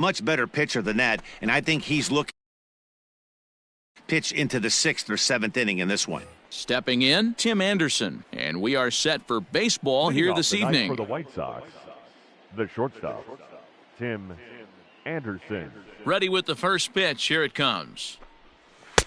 much better pitcher than that, and I think he's looking pitch into the 6th or 7th inning in this one. Stepping in, Tim Anderson, and we are set for baseball here this evening. For the White Sox, the shortstop, Tim Anderson. Ready with the first pitch. Here it comes.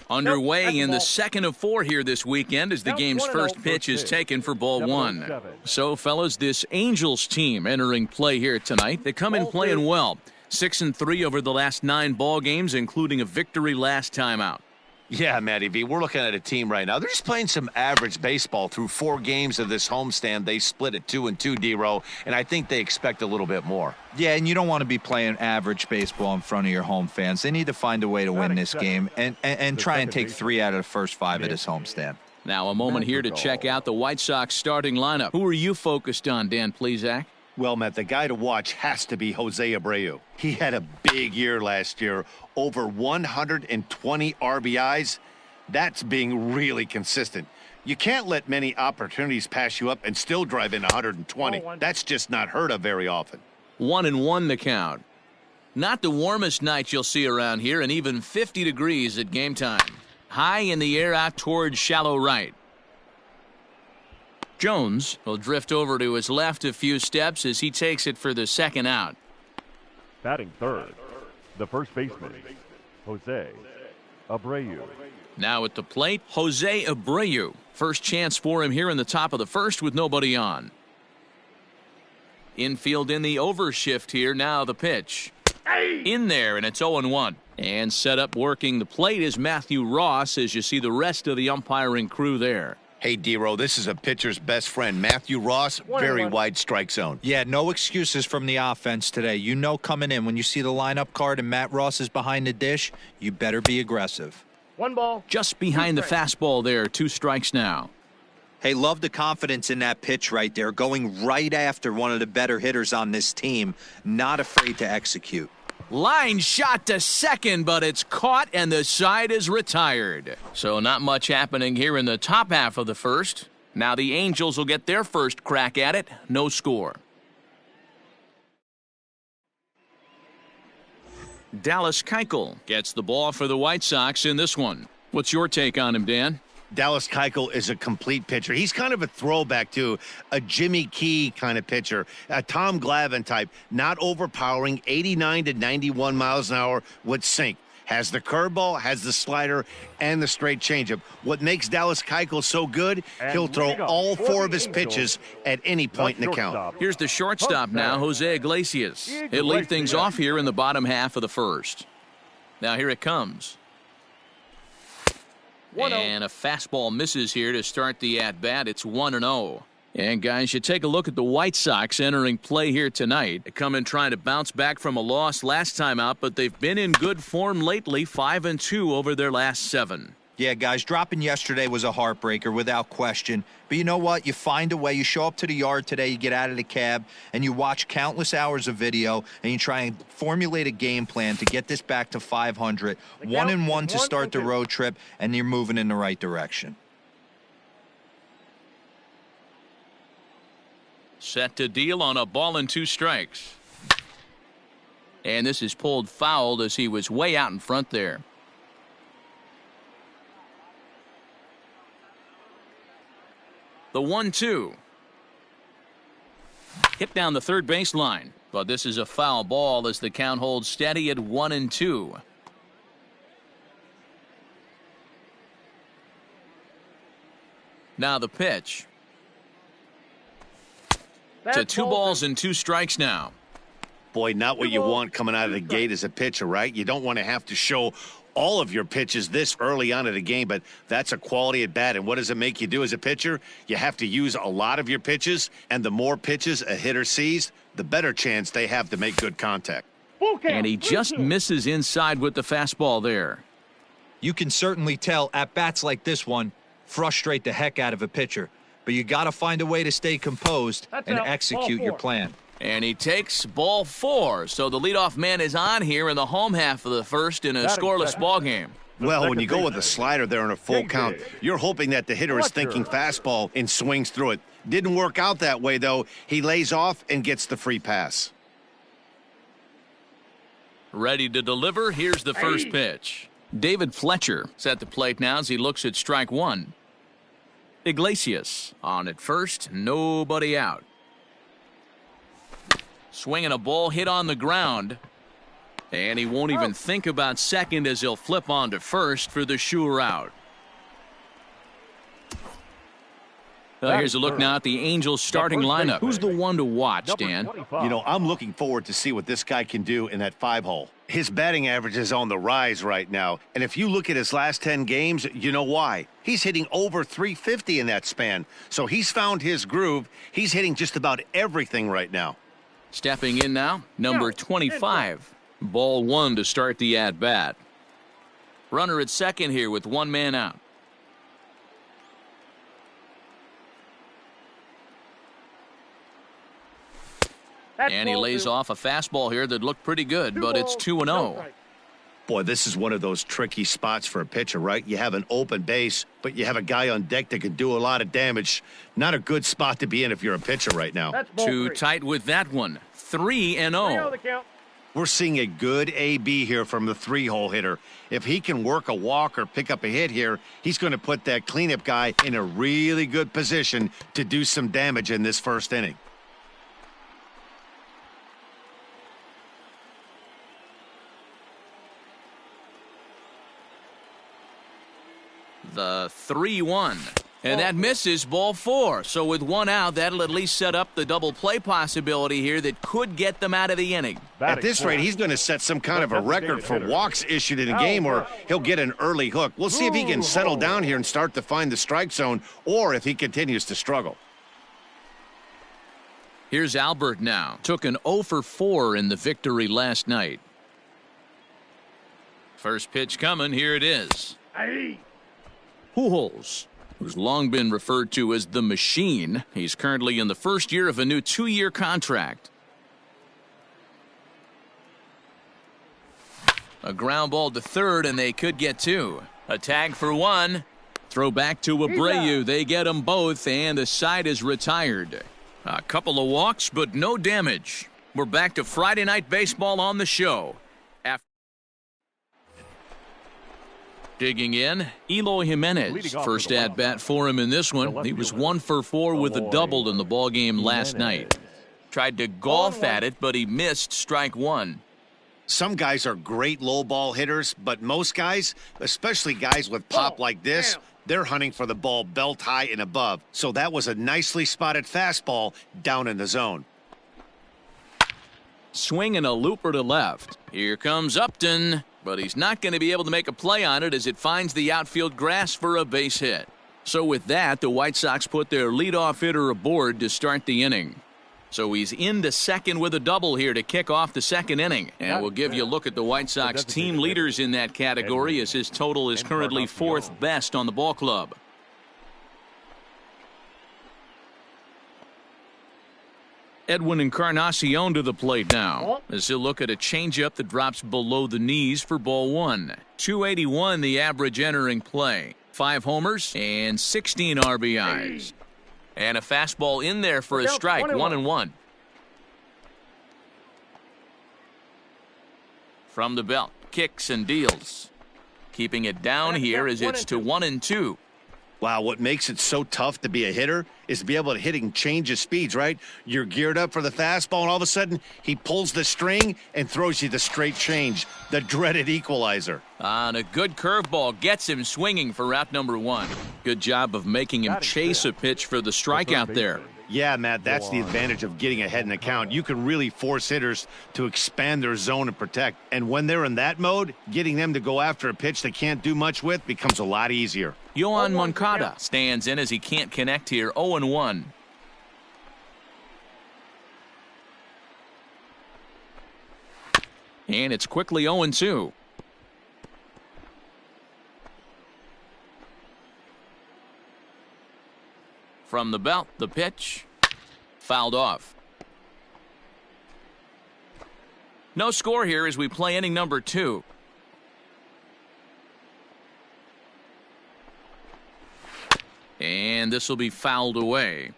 Underway in the second of 4 here this weekend as the game's first pitch is taken for ball 1. So, fellas, this Angels team entering play here tonight. They come in playing well. 6-3 over the last 9 ball games, including a victory last time out. Yeah, Matty V, we're looking at a team right now. They're just playing some average baseball through 4 games of this homestand. They split at 2-2, D-Row, and I think they expect a little bit more. Yeah, and you don't want to be playing average baseball in front of your home fans. They need to find a way to win this game and try and take 3 out of the first 5 at this homestand. Now a moment here to check out the White Sox starting lineup. Who are you focused on, Dan Plesac? Well, Matt, the guy to watch has to be Jose Abreu. He had a big year last year, over 120 RBIs. That's being really consistent. You can't let many opportunities pass you up and still drive in 120. That's just not heard of very often. 1-1 the count. Not the warmest night you'll see around here, and even 50 degrees at game time. High in the air out towards shallow right. Jones will drift over to his left a few steps as he takes it for the second out. Batting third, the first baseman, Jose Abreu. Now at the plate, Jose Abreu. First chance for him here in the top of the first with nobody on. Infield in the overshift here. Now the pitch. In there, and it's 0-1. And set up working the plate is Matthew Ross as you see the rest of the umpiring crew there. Hey, D-Row, this is a pitcher's best friend. Matthew Ross, very wide strike zone. Yeah, no excuses from the offense today. You know coming in, when you see the lineup card and Matt Ross is behind the dish, you better be aggressive. 1 ball. Just behind the fastball there. 2 strikes now. Hey, love the confidence in that pitch right there. Going right after one of the better hitters on this team. Not afraid to execute. Line shot to second, but it's caught and the side is retired. So not much happening here in the top half of the first. Now the Angels will get their first crack at it. No score. Dallas Keuchel gets the ball for the White Sox in this one. What's your take on him, Dan? Dallas Keuchel is a complete pitcher. He's kind of a throwback to a Jimmy Key kind of pitcher, a Tom Glavine type, not overpowering, 89 to 91 miles an hour with sink. Has the curveball, has the slider, and the straight changeup. What makes Dallas Keuchel so good, he'll throw all 4 of his pitches at any point in the count. Here's the shortstop now, Jose Iglesias. He'll lead things off here in the bottom half of the first. Now here it comes. And a fastball misses here to start the at-bat. It's 1-0. And, guys, you take a look at the White Sox entering play here tonight. They come in trying to bounce back from a loss last time out, but they've been in good form lately, 5-2 over their last 7. Yeah, guys, dropping yesterday was a heartbreaker without question. But you know what? You find a way. You show up to the yard today, you get out of the cab, and you watch countless hours of video, and you try and formulate a game plan to get this back to 500. 1-1 to start the road trip, and you're moving in the right direction. Set to deal on a ball and 2 strikes. And this is pulled foul as he was way out in front there. The 1-2. Hit down the third baseline, but this is a foul ball as the count holds steady at 1-2. Now the pitch. To 2 balls and 2 strikes now. Boy, not what you want coming out of the gate as a pitcher, right? You don't want to have to show all of your pitches this early on in the game, but that's a quality at bat. And what does it make you do as a pitcher? You have to use a lot of your pitches, and the more pitches a hitter sees, the better chance they have to make good contact. And he just misses inside with the fastball there. You can certainly tell at-bats like this one frustrate the heck out of a pitcher, but you got to find a way to stay composed and execute your plan. And he takes ball 4. So the leadoff man is on here in the home half of the first in a scoreless ball game. Well, when you go with a slider there in a full count, you're hoping that the hitter is thinking fastball and swings through it. Didn't work out that way, though. He lays off and gets the free pass. Ready to deliver. Here's the first pitch. David Fletcher set the plate now as he looks at strike one. Iglesias on at first, nobody out. Swinging a ball hit on the ground. And he won't even think about second as he'll flip on to first for the sure out. Here's a look now at the Angels starting lineup. Who's the one to watch, Dan? You know, I'm looking forward to see what this guy can do in that 5-hole. His batting average is on the rise right now. And if you look at his last 10 games, you know why. He's hitting over 350 in that span. So he's found his groove. He's hitting just about everything right now. Stepping in now, number 25. Ball one to start the at-bat. Runner at second here with one man out. And he lays off a fastball here that looked pretty good, but it's 2-0. Boy, this is one of those tricky spots for a pitcher, right? You have an open base, but you have a guy on deck that can do a lot of damage. Not a good spot to be in if you're a pitcher right now. Too tight with that one. 3-0. We're seeing a good AB here from the 3-hole hitter. If he can work a walk or pick up a hit here, he's going to put that cleanup guy in a really good position to do some damage in this first inning. The 3-1. And that misses, ball four. So with one out, that'll at least set up the double play possibility here that could get them out of the inning. At this rate, he's going to set some kind of a record for walks issued in a game, or he'll get an early hook. We'll see if he can settle down here and start to find the strike zone, or if he continues to struggle. Here's Albert now. Took an 0 for 4 in the victory last night. First pitch coming. Here it is. Pujols, who's long been referred to as the machine. He's currently in the first year of a new 2-year contract. A ground ball to third, and they could get two. A tag for one. Throw back to Abreu. They get them both, and the side is retired. A couple of walks, but no damage. We're back to Friday Night Baseball on the show. Digging in, Eloy Jimenez. First at bat for him in this one. He was 1 for 4 with a double in the ballgame last night. Tried to golf at it, but he missed strike one. Some guys are great low ball hitters, but most guys, especially guys with pop like this, they're hunting for the ball belt high and above. So that was a nicely spotted fastball down in the zone. Swinging a looper to left. Here comes Upton, but he's not going to be able to make a play on it as it finds the outfield grass for a base hit. So with that, the White Sox put their leadoff hitter aboard to start the inning. So he's into second with a double here to kick off the second inning. And we'll give you a look at the White Sox team leaders in that category as his total is currently 4th best on the ball club. Edwin Encarnacion to the plate now as he'll look at a changeup that drops below the knees for ball one. 281 the average entering play. 5 homers and 16 RBIs. And a fastball in there for a strike. 1-1. From the belt, kicks and deals. Keeping it down here as it's to 1-2. Wow, what makes it so tough to be a hitter is to be able to hit and change his speeds, right? You're geared up for the fastball, and all of a sudden, he pulls the string and throws you the straight change, the dreaded equalizer. On a good curveball, gets him swinging for route number 1. Good job of making him chase a pitch for the strikeout there. Yeah, Matt, that's the advantage of getting ahead in the count. You can really force hitters to expand their zone and protect. And when they're in that mode, getting them to go after a pitch they can't do much with becomes a lot easier. Yohan Moncada stands in as he can't connect here. 0-1. And it's quickly 0-2. From the belt, the pitch. Fouled off. No score here as we play inning number 2. And this will be fouled away.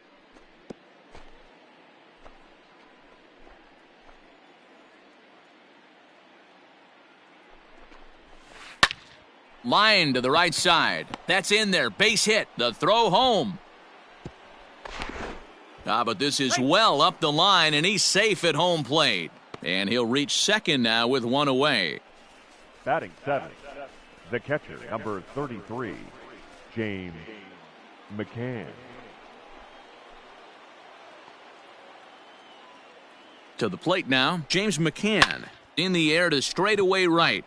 Line to the right side. That's in there. Base hit. The throw home. But this is well up the line, and he's safe at home plate. And he'll reach second now with one away. Batting seventh, the catcher, number 33, James McCann. To the plate now, James McCann. In the air to straightaway right.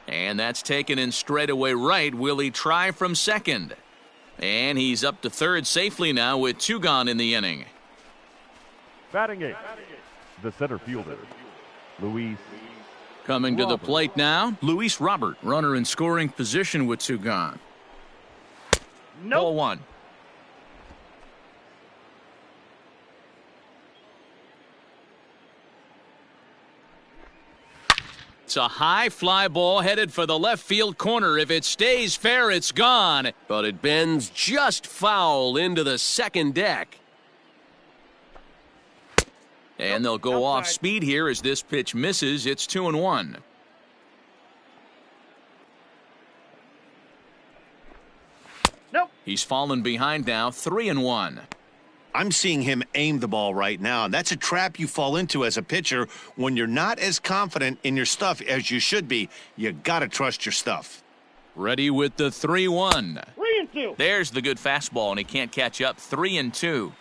And that's taken in straightaway right. Will he try from second? And he's up to third safely now with 2 gone in the inning. Batting eighth, the center fielder, Luis. Coming to the plate now, Luis Robert. Runner in scoring position with 2 gone. Ball 1. It's a high fly ball headed for the left field corner. If it stays fair, it's gone. But it bends just foul into the second deck. And they'll go off speed here as this pitch misses. It's 2-1. Nope. He's fallen behind now, 3-1. I'm seeing him aim the ball right now, and that's a trap you fall into as a pitcher when you're not as confident in your stuff as you should be. You got to trust your stuff. Ready with the 3-1. 3-2. There's the good fastball, and he can't catch up. 3-2.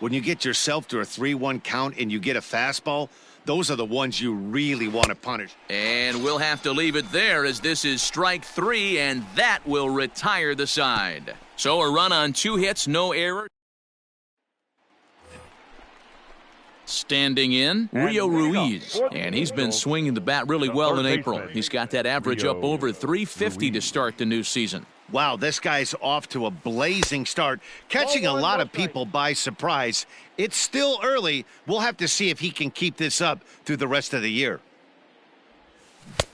When you get yourself to a 3-1 count and you get a fastball, those are the ones you really want to punish. And we'll have to leave it there as this is strike 3, and that will retire the side. So a run on 2 hits, no error. Standing in, Rio Ruiz, and he's been swinging the bat really well in April. He's got that average up over 350 to start the new season. Wow, this guy's off to a blazing start, catching a lot of people by surprise. It's still early. We'll have to see if he can keep this up through the rest of the year.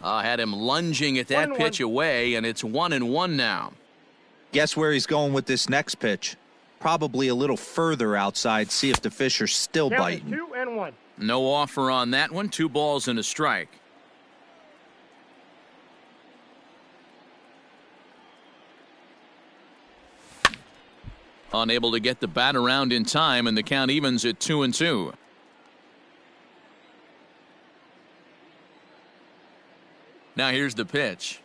Had him lunging at that pitch away, and it's 1-1 now. Guess where he's going with this next pitch? Probably a little further outside, see if the fish are still biting. 2-1. No offer on that one. 2 balls and a strike. Unable to get the bat around in time, and the count evens at 2-2. Now here's the pitch.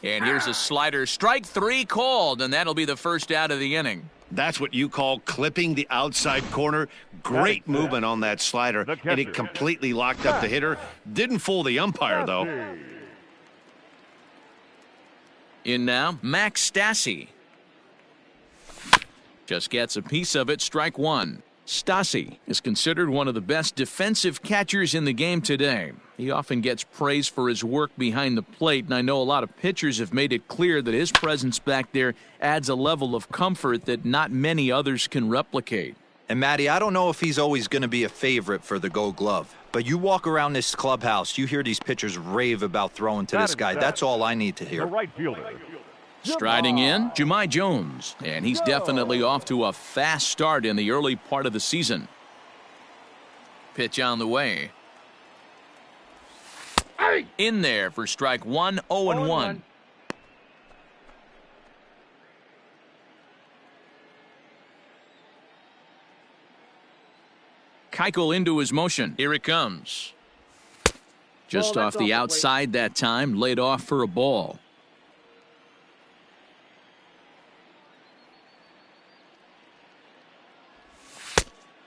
And here's a slider. Strike 3 called, and that'll be the first out of the inning. That's what you call clipping the outside corner. Great movement on that slider, and it completely locked up the hitter. Didn't fool the umpire, though. In now, Max Stassi. Just gets a piece of it. Strike 1. Stassi is considered one of the best defensive catchers in the game today. He often gets praise for his work behind the plate, and I know a lot of pitchers have made it clear that his presence back there adds a level of comfort that not many others can replicate. And Matty, I don't know if he's always going to be a favorite for the Gold Glove, but you walk around this clubhouse, you hear these pitchers rave about throwing to this guy. That's all I need to hear. The right fielder. Striding in, Jahmai Jones, and he's definitely off to a fast start in the early part of the season. Pitch on the way. In there for strike 1, 0-1. Keuchel into his motion. Here it comes. Just off the outside that time, laid off for a ball.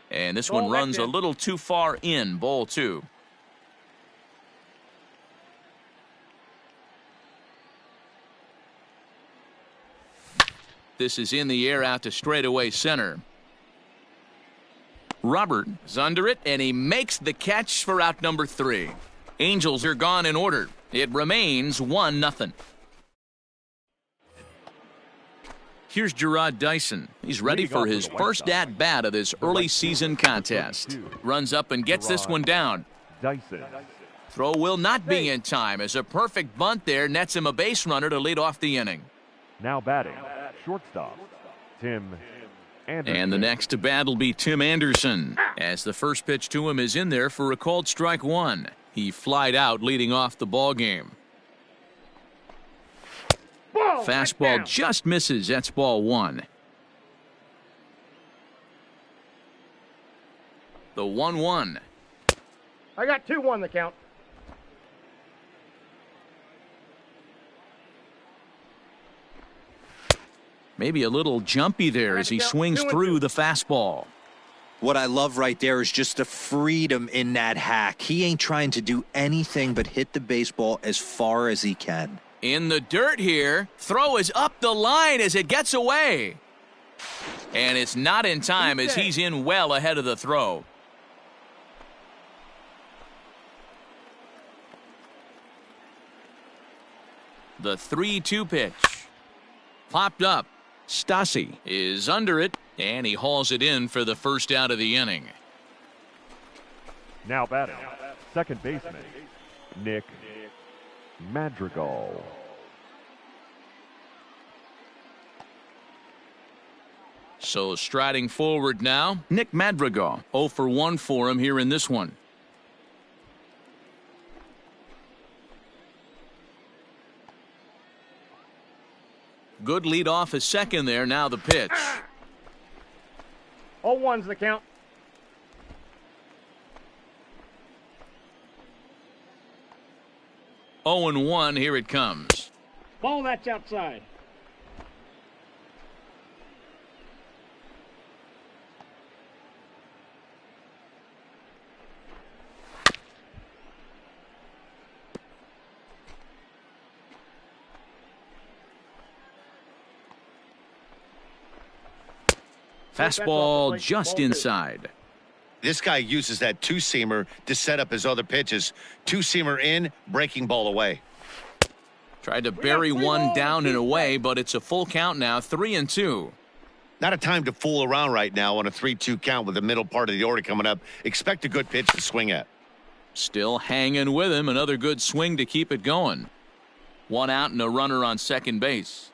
And this one runs a little too far in. Ball 2. This is in the air out to straightaway center. Robert is under it, and he makes the catch for out number 3. Angels are gone in order. It remains 1-0. Here's Gerard Dyson. He's ready for his first at-bat of this early season contest. Runs up and gets this one down. Dyson. Throw will not be in time as a perfect bunt there nets him a base runner to lead off the inning. Now batting, shortstop, Tim Anderson. And the next to bat will be Tim Anderson, as the first pitch to him is in there for a called strike one. He flied out leading off the ball game. Fastball just misses. That's ball one. The 1-1. I got 2-1 the count. Maybe a little jumpy there as he swings through the fastball. What I love right there is just the freedom in that hack. He ain't trying to do anything but hit the baseball as far as he can. In the dirt here, throw is up the line as it gets away. And it's not in time as he's in well ahead of the throw. The 3-2 pitch. Popped up. Stassi is under it, and he hauls it in for the first out of the inning. Now batting, second baseman, Nick Madrigal. So striding forward now, Nick Madrigal. 0 for 1 for him here in this one. Good lead off his second there. Now the pitch. 0-1's the count. 0-1. Here it comes. Ball that's outside. Fastball just inside. This guy uses that two-seamer to set up his other pitches. Two-seamer in, breaking ball away. Tried to bury one down and away, but it's a full count now, 3-2. Not a time to fool around right now on a 3-2 count with the middle part of the order coming up. Expect a good pitch to swing at. Still hanging with him. Another good swing to keep it going. One out and a runner on second base.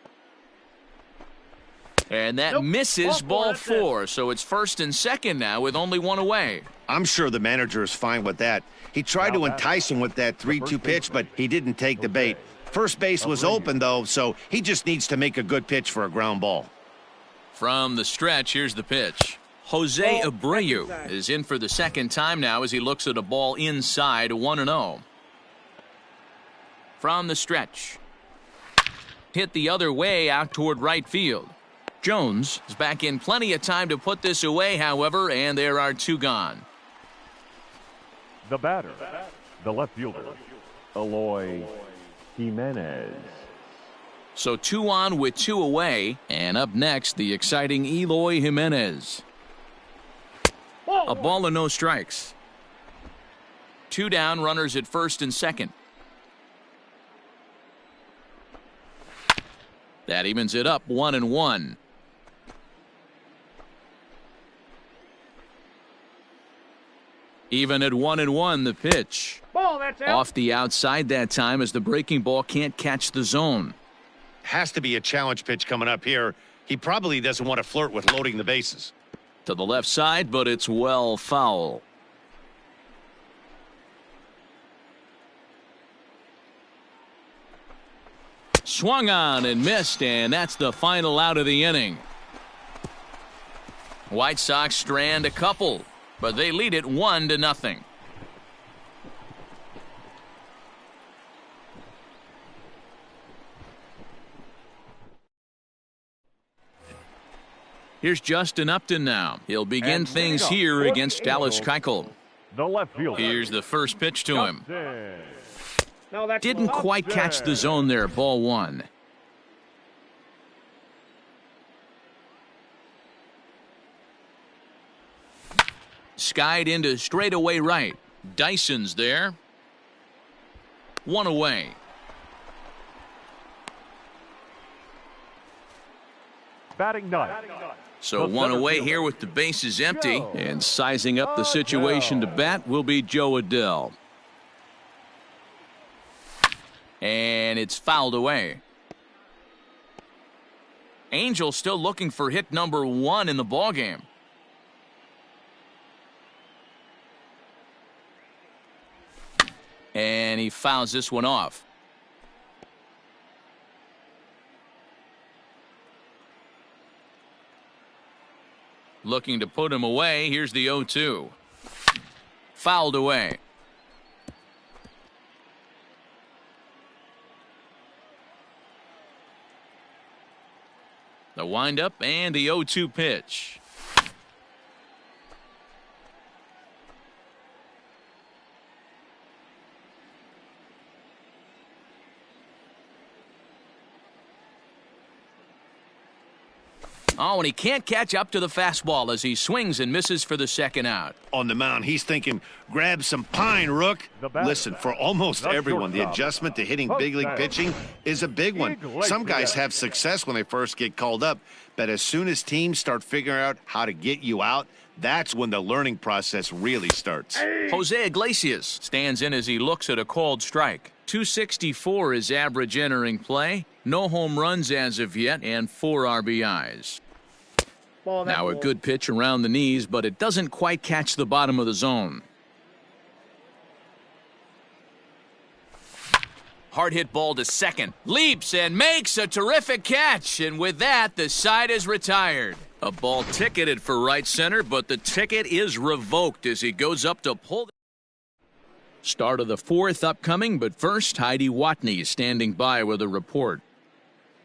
And that misses ball four, so it's first and second now with only one away. I'm sure the manager is fine with that. He tried to entice him with that 3-2 pitch, but he didn't take the bait. First base was open, though, so he just needs to make a good pitch for a ground ball. From the stretch, here's the pitch. Jose Abreu is in for the second time now as he looks at a ball inside, 1-0. From the stretch. Hit the other way out toward right field. Jones is back in plenty of time to put this away, however, and there are two gone. The batter, the left fielder, Eloy Jimenez. So 2 on with 2 away, and up next, the exciting Eloy Jimenez. A ball and no strikes. 2 down, runners at first and second. That evens it up, 1-1. Even at 1-1, the pitch. Ball, that's out. Off the outside that time as the breaking ball can't catch the zone. Has to be a challenge pitch coming up here. He probably doesn't want to flirt with loading the bases. To the left side, but it's well foul. Swung on and missed, and that's the final out of the inning. White Sox strand a couple, but they lead it 1-0. Here's Justin Upton now. He'll begin things here against Dallas Keuchel. The left fielder. Here's the first pitch to him. No, that's Didn't quite catch the zone there. Ball 1. Skied into straightaway right. Dyson's there. 1 away. Batting ninth. So 1 away here with the bases empty. And sizing up the situation to bat will be Joe Adell. And it's fouled away. Angels still looking for hit number 1 in the ballgame. And he fouls this one off. Looking to put him away. Here's the 0-2. Fouled away. The windup and the 0-2 pitch. Oh, and he can't catch up to the fastball as he swings and misses for the second out. On the mound, he's thinking, grab some pine, Rook. Listen, for almost everyone, the adjustment to hitting big league pitching is a big one. Some guys have success when they first get called up, but as soon as teams start figuring out how to get you out, that's when the learning process really starts. Jose Iglesias stands in as he looks at a called strike. 264 is average entering play. No home runs as of yet, and 4 RBIs. Now a good pitch around the knees, but it doesn't quite catch the bottom of the zone. Hard hit ball to second. Leaps and makes a terrific catch. And with that, the side is retired. A ball ticketed for right center, but the ticket is revoked as he goes up to pull. Start of the 4th upcoming, but first, Heidi Watney standing by with a report.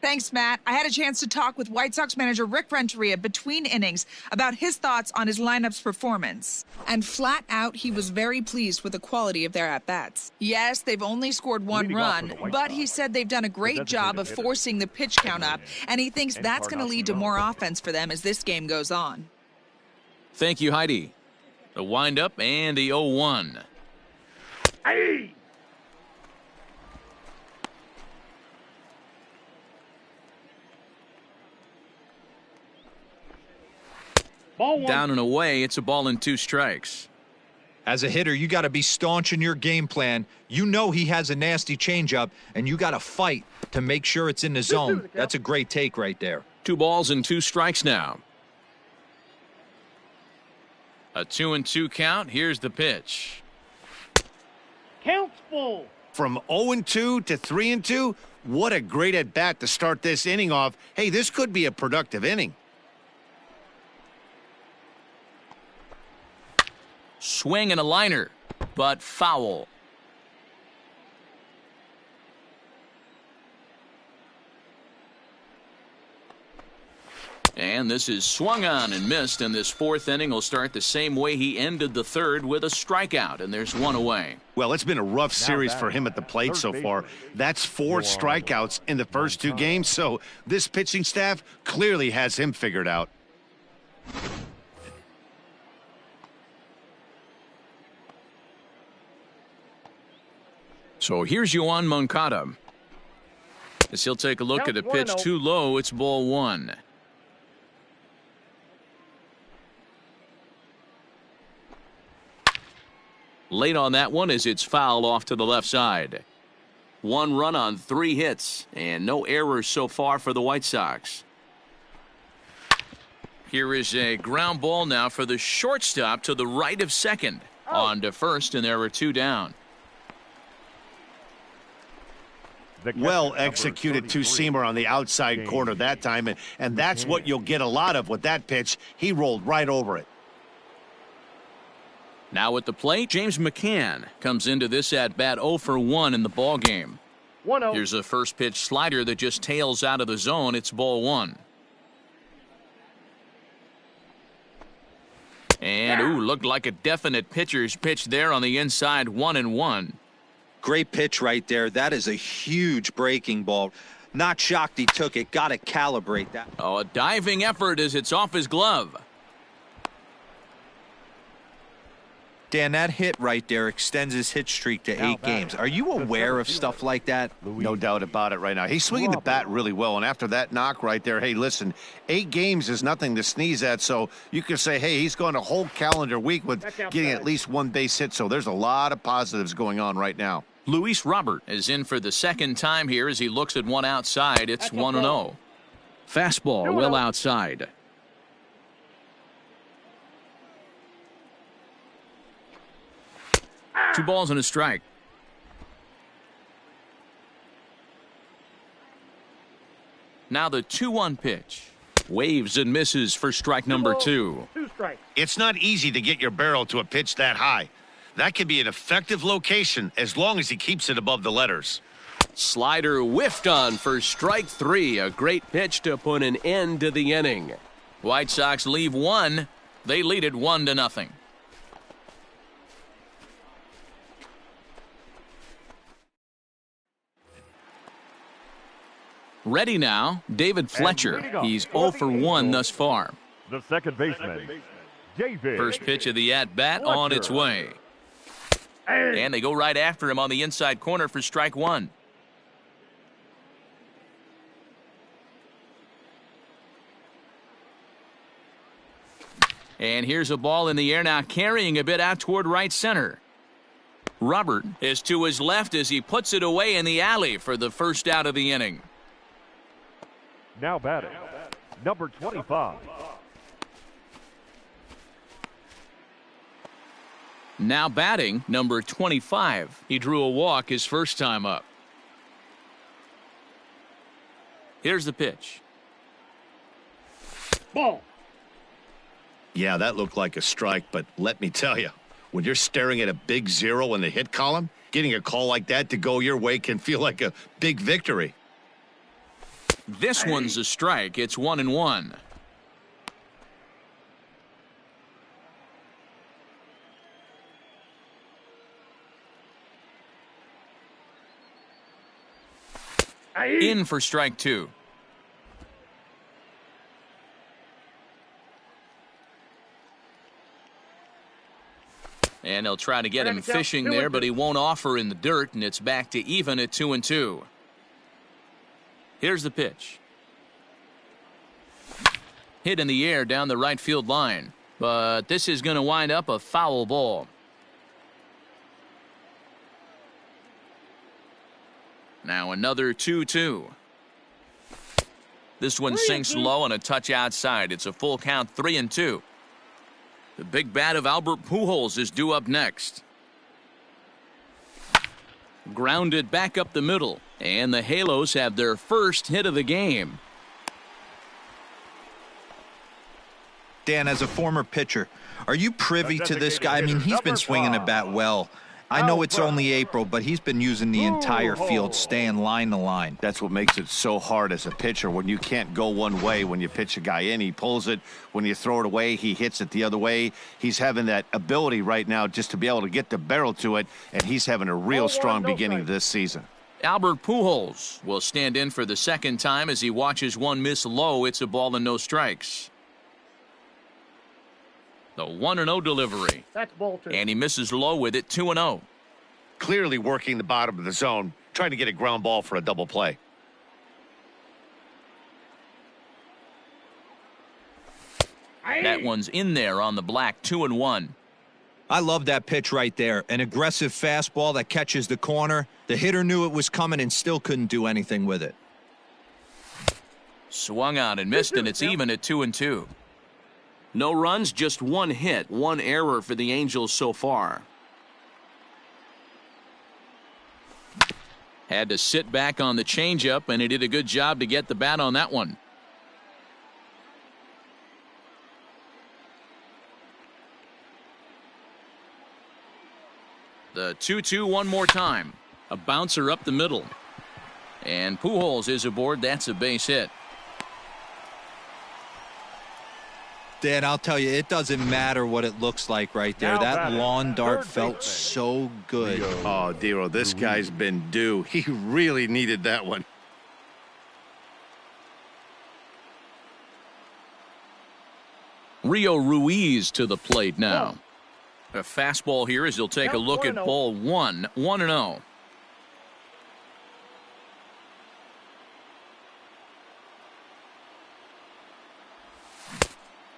Thanks, Matt. I had a chance to talk with White Sox manager Rick Renteria between innings about his thoughts on his lineup's performance. And flat out, he was very pleased with the quality of their at-bats. Yes, they've only scored 1 run, but he said they've done a great job of forcing the pitch count up, and he thinks that's going to lead to more offense for them as this game goes on. Thank you, Heidi. The windup and the 0-1. Hey! Ball 1. Down and away, it's a ball and 2 strikes. As a hitter, you got to be staunch in your game plan. You know he has a nasty changeup, and you got to fight to make sure it's in the zone. That's a great take right there. 2 balls and 2 strikes now. A 2-2 count. Here's the pitch. Count's full. From 0-2 to 3-2, what a great at-bat to start this inning off. Hey, this could be a productive inning. Swing and a liner, but foul. And this is swung on and missed, and this 4th inning will start the same way he ended the 3rd with a strikeout, and there's 1 away. Well, it's been a rough series for him at the plate so far. That's 4 strikeouts in the first 2 games, so this pitching staff clearly has him figured out. So here's Yoan Moncada. As he'll take a look at a pitch too low, it's ball 1. Late on that one as it's fouled off to the left side. 1 run on 3 hits and no errors so far for the White Sox. Here is a ground ball now for the shortstop to the right of second. On to first, and there were 2 down. Well executed 2-seamer on the outside corner that time, and that's what you'll get a lot of with that pitch. He rolled right over it. Now at the plate, James McCann comes into this at-bat 0 for 1 in the ballgame. 1-0. Here's a first pitch slider that just tails out of the zone. It's ball 1. And, looked like a definite pitcher's pitch there on the inside, 1-1. Great pitch right there. That is a huge breaking ball. Not shocked he took it. Got to calibrate that. Oh, a diving effort as it's off his glove. Dan, that hit right there extends his hit streak to 8 games. Are you aware of stuff like that? No doubt about it right now. He's swinging the bat really well, and after that knock right there, hey, listen, 8 games is nothing to sneeze at, so you can say, hey, he's gone a whole calendar week with getting at least 1 base hit, so there's a lot of positives going on right now. Luis Robert is in for the second time here as he looks at one outside. It's 1-0. Fastball well outside. 2 balls and a strike. Now the 2-1 pitch. Waves and misses for strike number 2. 2 strikes. It's not easy to get your barrel to a pitch that high. That could be an effective location as long as he keeps it above the letters. Slider whiffed on for strike 3. A great pitch to put an end to the inning. White Sox leave 1. They lead it 1-0. Ready now, David Fletcher. He's 0 for 1 thus far. The second baseman, David. First pitch of the at-bat on its way. And they go right after him on the inside corner for strike 1. And here's a ball in the air now, carrying a bit out toward right center. Robert is to his left as he puts it away in the alley for the first out of the inning. Now batting, number 25. Now batting, number 25. He drew a walk his first time up. Here's the pitch. Ball. Yeah, that looked like a strike, but let me tell you, when you're staring at a big 0 in the hit column, getting a call like that to go your way can feel like a big victory. This one's a strike. It's 1-1. In for strike 2. And they'll try to get him fishing there, but he won't offer in the dirt, and it's back to even at 2-2. Here's the pitch. Hit in the air down the right field line, but this is going to wind up a foul ball. Now another 2-2. This one sinks low on a touch outside. It's a full count, 3-2. The big bat of Albert Pujols is due up next. Grounded back up the middle, and the Halos have their first hit of the game. Dan, as a former pitcher, are you privy to this guy? I mean, he's been swinging the bat well. I know it's only April, but he's been using the entire field, staying line to line. That's what makes it so hard as a pitcher when you can't go one way. When you pitch a guy in, he pulls it. When you throw it away, he hits it the other way. He's having that ability right now just to be able to get the barrel to it, and he's having a real strong beginning of this season. Albert Pujols will stand in for the second time as he watches one miss low. It's a ball and no strikes. The 1-0 delivery. That's ball 2. And he misses low with it, 2-0. Clearly working the bottom of the zone, trying to get a ground ball for a double play. That one's in there on the black, 2-1. I love that pitch right there. An aggressive fastball that catches the corner. The hitter knew it was coming and still couldn't do anything with it. Swung on and missed, and it's even at 2-2. No runs, just 1 hit, 1 error for the Angels so far. Had to sit back on the changeup, and he did a good job to get the bat on that one. The 2-2 one more time. A bouncer up the middle. And Pujols is aboard. That's a base hit. Dan, I'll tell you, it doesn't matter what it looks like right there. That lawn dart felt so good. Oh, Dero, this guy's been due. He really needed that one. Rio Ruiz to the plate now. A fastball here as he'll take a look at ball one. 1-0.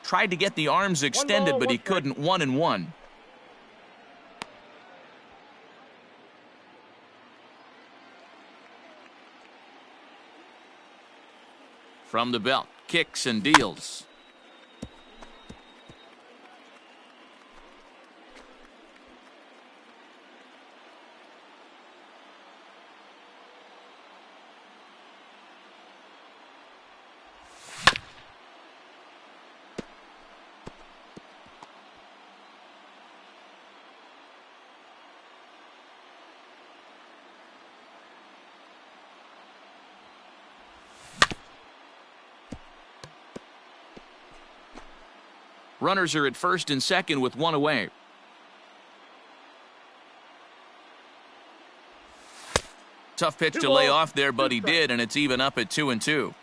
Tried to get the arms extended, but he couldn't. 1-1. From the belt, kicks and deals. Runners are at first and second with one away. Tough pitch to lay off there, but he did, and it's even up at 2-2.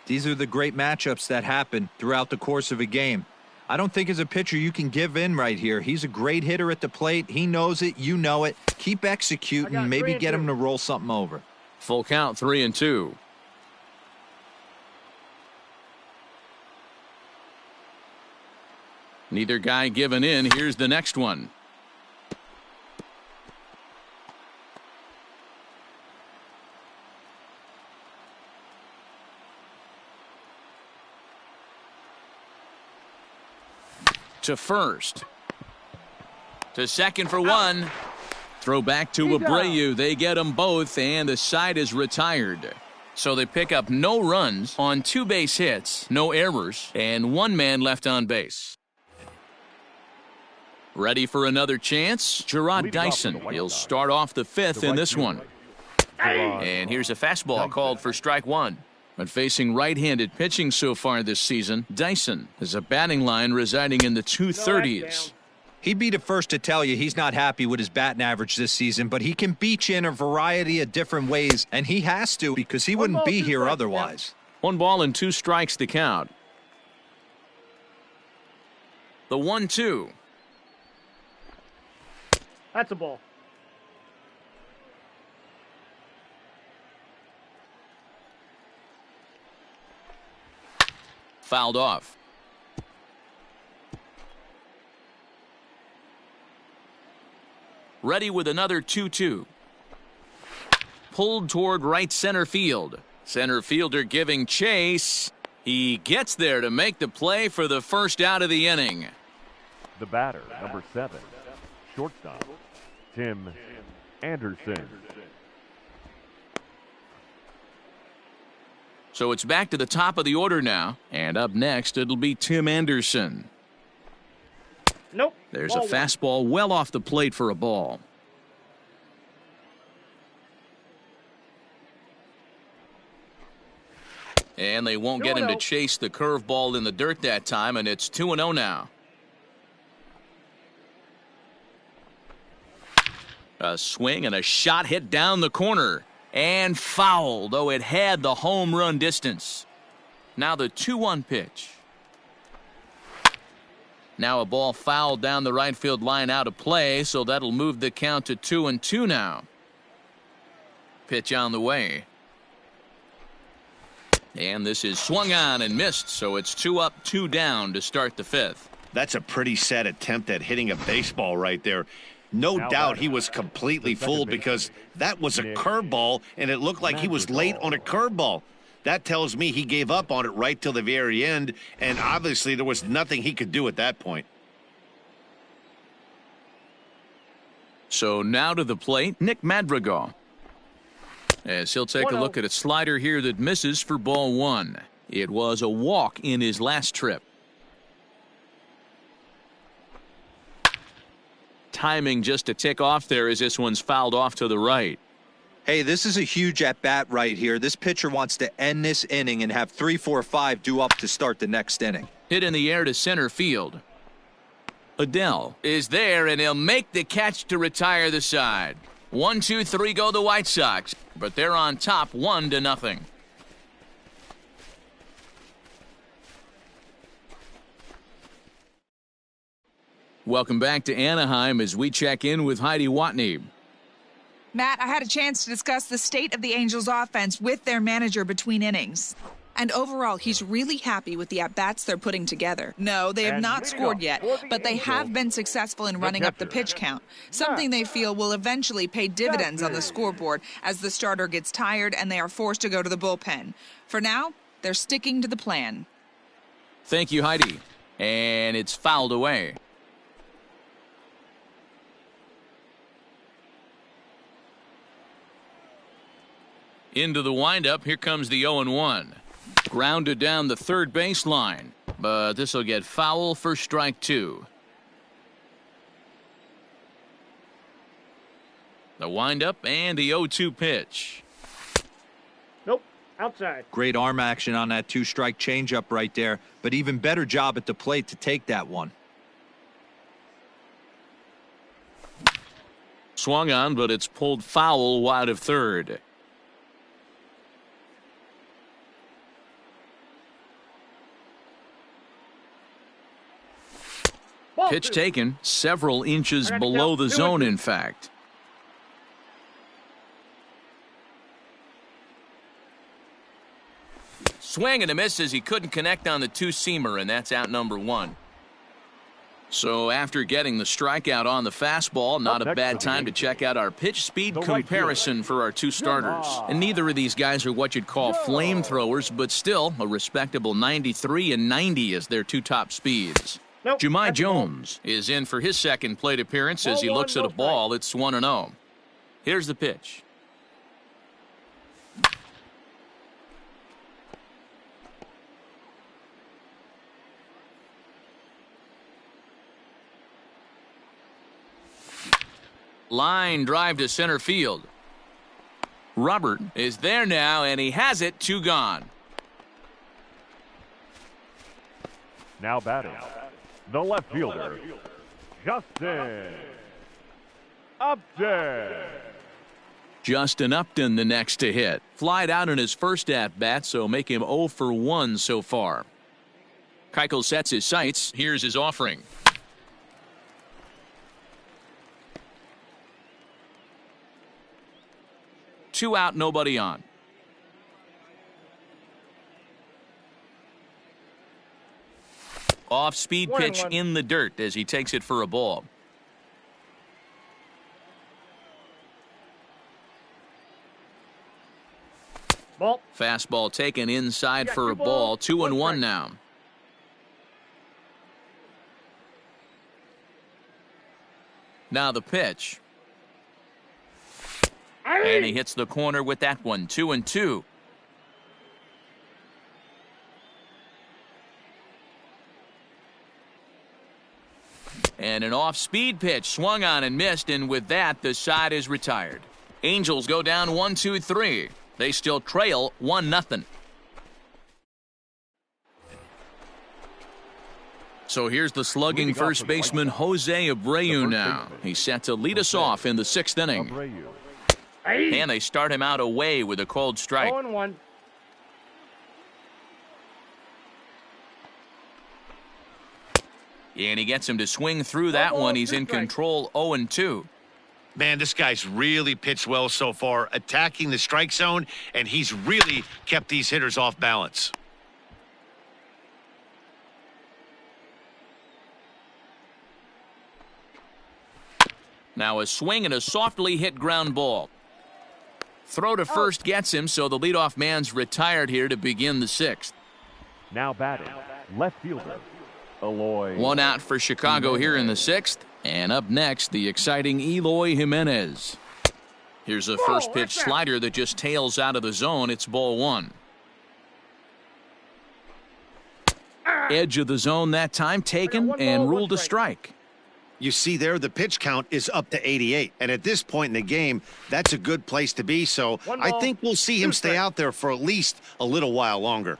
These are the great matchups that happen throughout the course of a game. I don't think as a pitcher you can give in right here. He's a great hitter at the plate. He knows it. You know it. Keep executing. Maybe get him to roll something over. Full count, 3-2. Neither guy giving in. Here's the next one. To first. To second for one. Throw back to Abreu. They get them both, and the side is retired. So they pick up no runs on 2 base hits, no errors, and 1 man left on base. Ready for another chance? Gerard Dyson. He'll start off the 5th in this one. And here's a fastball called for strike 1. But facing right-handed pitching so far this season, Dyson has a batting line residing in the 230s. He'd be the first to tell you he's not happy with his batting average this season, but he can beat you in a variety of different ways, and he has to because he wouldn't be here otherwise. 1 ball and 2 strikes to count. The 1-2. That's a ball. Fouled off. Ready with another 2-2. Pulled toward right center field. Center fielder giving chase. He gets there to make the play for the first out of the inning. The batter, number 7, shortstop, Tim Anderson. So it's back to the top of the order now. And up next, it'll be Tim Anderson. Nope. There's a fastball well off the plate for a ball. And they won't get him to chase the curveball in the dirt that time, and it's 2-0 now. A swing and a shot hit down the corner. And foul, though it had the home run distance. Now the 2-1 pitch. Now a ball fouled down the right field line out of play, so that'll move the count to 2-2 now. Pitch on the way. And this is swung on and missed, so it's 2 up, 2 down to start the 5th. That's a pretty sad attempt at hitting a baseball right there. No doubt he was completely fooled because that was a curveball, and it looked like he was late on a curveball. That tells me he gave up on it right till the very end, and obviously there was nothing he could do at that point. So now to the plate, Nick Madrigal. As he'll take a look at a slider here that misses for ball 1. It was a walk in his last trip. Timing just to tick off there as this one's fouled off to the right. Hey, this is a huge at-bat right here. This pitcher wants to end this inning and have 3, 4, 5 due up to start the next inning. Hit in the air to center field. Adele is there, and he'll make the catch to retire the side. 1, 2, 3 go the White Sox, but they're on top 1-0. Welcome back to Anaheim as we check in with Heidi Watney. Matt, I had a chance to discuss the state of the Angels offense with their manager between innings. And overall, he's really happy with the at-bats they're putting together. No, they have not scored yet, but they have been successful in running up the pitch count, something they feel will eventually pay dividends on the scoreboard as the starter gets tired and they are forced to go to the bullpen. For now, they're sticking to the plan. Thank you, Heidi. And it's fouled away. Into the windup, here comes the 0-1. Grounded down the third baseline, but this will get foul for strike 2. The windup and the 0-2 pitch. Nope, outside. Great arm action on that 2-strike changeup right there, but even better job at the plate to take that one. Swung on, but it's pulled foul wide of third. Pitch taken several inches below the zone, in fact. Swing and a miss as he couldn't connect on the two-seamer, and that's out number 1. So after getting the strikeout on the fastball, not a bad time to check out our pitch speed comparison for our two starters. And neither of these guys are what you'd call flamethrowers, but still a respectable 93 and 90 as their two top speeds. Nope, Jahmai Jones is in for his second plate appearance as he looks at a ball that's 1-0. Here's the pitch. Line drive to center field. Robert is there now, and he has it. 2 gone. Now batting, the left fielder, Justin Upton. Justin Upton the next to hit. Flied out in his first at-bat, so make him 0 for 1 so far. Keuchel sets his sights. Here's his offering. Two out, nobody on. Off-speed pitch in the dirt as he takes it for a ball. Ball. Fastball taken inside for a ball. 2-1 now. Now the pitch. And he hits the corner with that one. 2-2. And an off-speed pitch swung on and missed, and with that, the side is retired. Angels go down 1-2-3. They still trail 1-0. So here's the slugging first baseman Jose Abreu now. He's set to lead us off in the 6th inning. And they start him out away with a cold strike. 0-1. And he gets him to swing through that one. He's in control. 0-2. Man, this guy's really pitched well so far, attacking the strike zone, and he's really kept these hitters off balance. Now a swing and a softly hit ground ball. Throw to first gets him, so the leadoff man's retired here to begin the 6th. Now batting, left fielder, Eloy. 1 out for Chicago here in the 6th. And up next, the exciting Eloy Jimenez. Here's a first pitch slider that just tails out of the zone. It's ball 1. Edge of the zone that time taken and ruled a strike. You see there, the pitch count is up to 88. And at this point in the game, that's a good place to be. So I think we'll see him stay out there for at least a little while longer.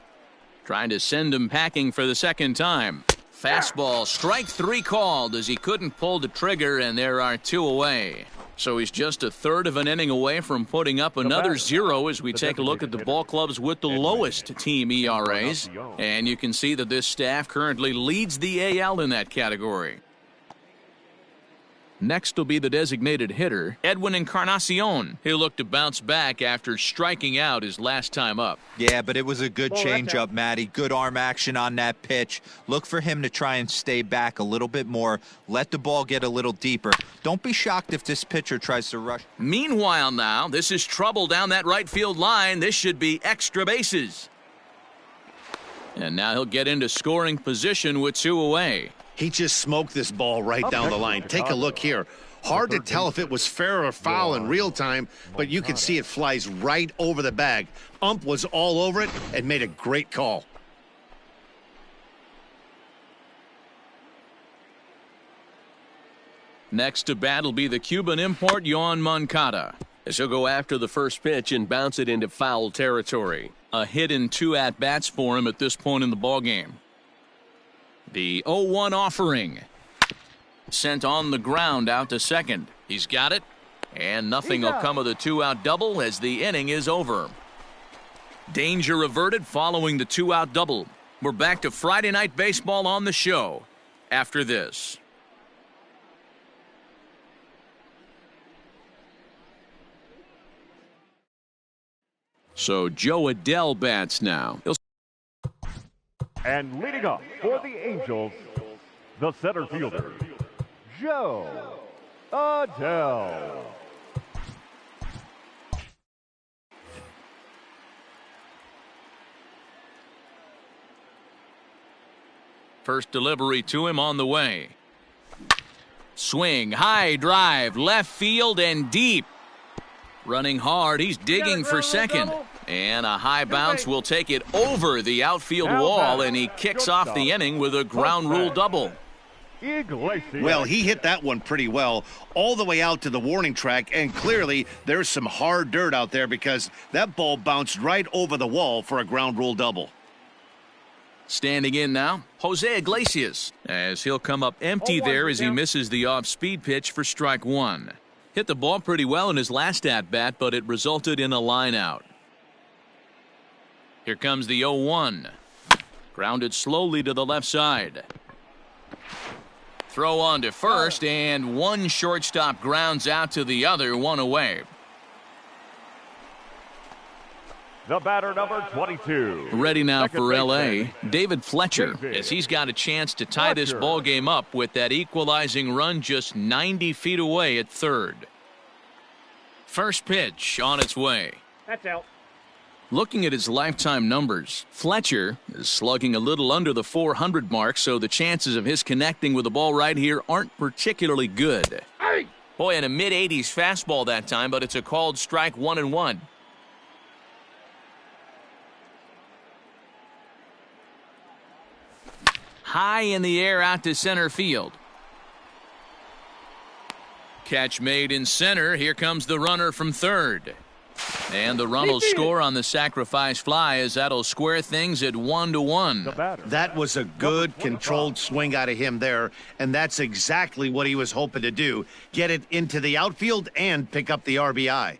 Trying to send him packing for the second time. Fastball, strike 3 called as he couldn't pull the trigger, and there are 2 away. So he's just a third of an inning away from putting up another 0 as we take a look at the ball clubs with the lowest team ERAs. And you can see that this staff currently leads the AL in that category. Next will be the designated hitter, Edwin Encarnacion. He'll look to bounce back after striking out his last time up. Yeah, but it was a good changeup, Matty. Good arm action on that pitch. Look for him to try and stay back a little bit more. Let the ball get a little deeper. Don't be shocked if this pitcher tries to rush. Meanwhile now, this is trouble down that right field line. This should be extra bases. And now he'll get into scoring position with 2 away. He just smoked this ball right down the line. Take a look here. Hard to tell if it was fair or foul in real time, but you can see it flies right over the bag. Ump was all over it and made a great call. Next to bat will be the Cuban import, Yoan Moncada. As he'll go after the first pitch and bounce it into foul territory. A hit in 2 at-bats for him at this point in the ballgame. The 0-1 offering. Sent on the ground out to second. He's got it. And nothing will come of the 2-out double as the inning is over. Danger averted following the 2-out double. We're back to Friday Night Baseball on the show after this. So Joe Adell bats now. And leading up for the Angels, the center fielder, Joe Adell. First delivery to him on the way. Swing, high drive, left field and deep. Running hard, he's digging for second. And a high bounce will take it over the outfield wall, and he kicks off the inning with a ground rule double. Well, he hit that one pretty well all the way out to the warning track, and clearly there's some hard dirt out there because that ball bounced right over the wall for a ground rule double. Standing in now, Jose Iglesias, as he'll come up empty there as he misses the off-speed pitch for strike 1. Hit the ball pretty well in his last at-bat, but it resulted in a line out. Here comes the 0-1. Grounded slowly to the left side. Throw on to first, and one shortstop grounds out to the other, 1 away. The batter, number 22. Ready now Second for L.A., baseman, David Fletcher, as he's got a chance to tie this ball game up with that equalizing run just 90 feet away at third. First pitch on its way. That's out. Looking at his lifetime numbers, Fletcher is slugging a little under the 400 mark, so the chances of his connecting with the ball right here aren't particularly good. Hey! Boy, in a mid-80s fastball that time, but it's a called strike 1-1. High in the air out to center field. Catch made in center. Here comes the runner from third. And the run will score on the sacrifice fly as that'll square things at 1-1. That was a good controlled swing out of him there, and that's exactly what he was hoping to do. Get it into the outfield and pick up the RBI.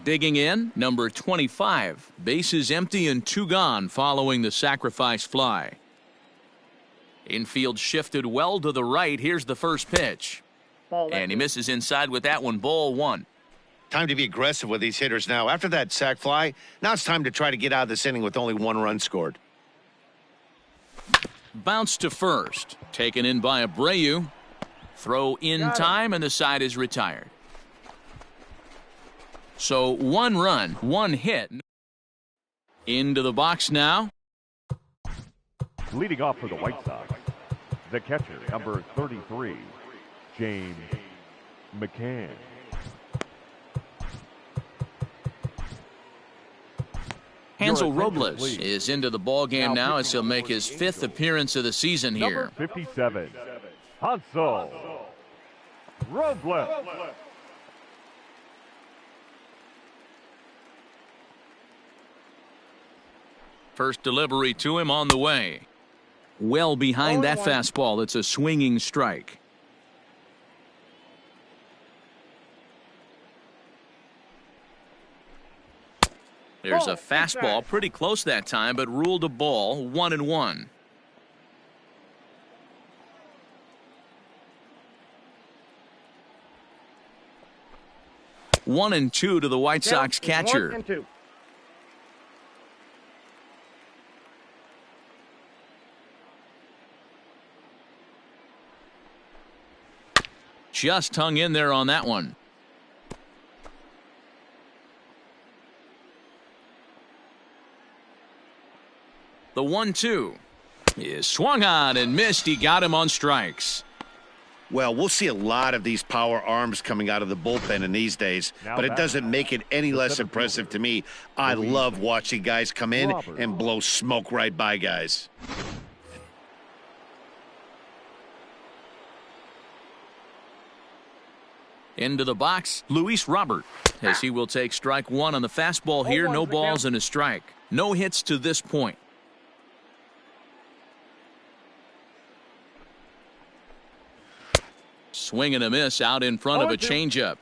Digging in, number 25. Bases empty and 2 gone following the sacrifice fly. Infield shifted well to the right. Here's the first pitch. And he misses inside with that one, ball 1. Time to be aggressive with these hitters now. After that sac fly, now it's time to try to get out of this inning with only 1 run scored. Bounce to first. Taken in by Abreu. Throw in time, and the side is retired. So 1 run, 1 hit. Into the box now. Leading off for the White Sox, the catcher, number 33, James McCann. Hansel Robles is into the ball game now as he'll make his 5th appearance of the season here. Number 57, Hansel Robles. First delivery to him on the way. Well behind that fastball. It's a swinging strike. There's a fastball pretty close that time, but ruled a ball, 1-1. 1-2 to the White Sox catcher. 1-2. Just hung in there on that one. The 1-2 is swung on and missed. He got him on strikes. Well, we'll see a lot of these power arms coming out of the bullpen in these days, but it doesn't make it any less impressive to me. I love watching guys come in and blow smoke right by guys. Into the box, Luis Robert, as he will take strike one on the fastball here. No balls and a strike. No hits to this point. Swing and a miss out in front of a changeup.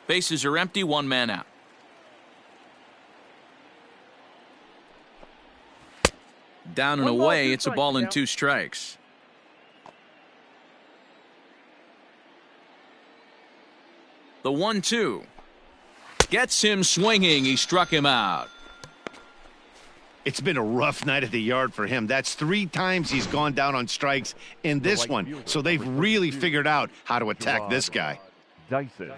Bases are empty, 1 man out. Down and away, it's a ball and 2 strikes. The 1-2 gets him swinging. He struck him out. It's been a rough night at the yard for him. That's 3 times he's gone down on strikes in this one. So they've really figured out how to attack this guy. Dyson.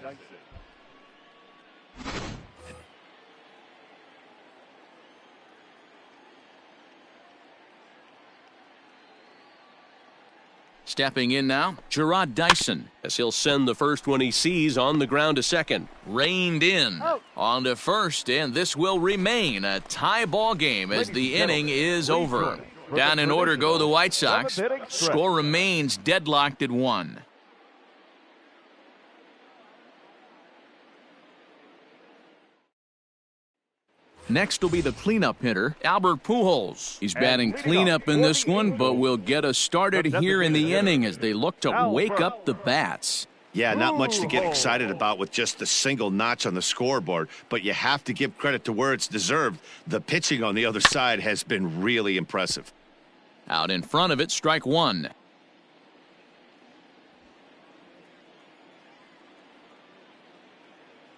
Stepping in now, Gerard Dyson, as he'll send the first one he sees on the ground to second. Reined in on to first, and this will remain a tie ball game as the inning is over. Down in order go the White Sox. Score remains deadlocked at 1. Next will be the cleanup hitter, Albert Pujols. He's batting cleanup in this one, but will get us started here in the inning as they look to wake up the bats. Yeah, not much to get excited about with just a single notch on the scoreboard, but you have to give credit to where it's deserved. The pitching on the other side has been really impressive. Out in front of it, strike 1.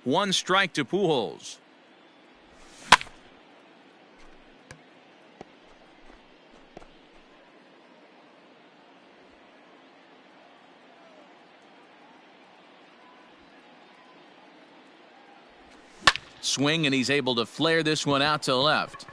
One strike to Pujols. Swing, and he's able to flare this one out to left.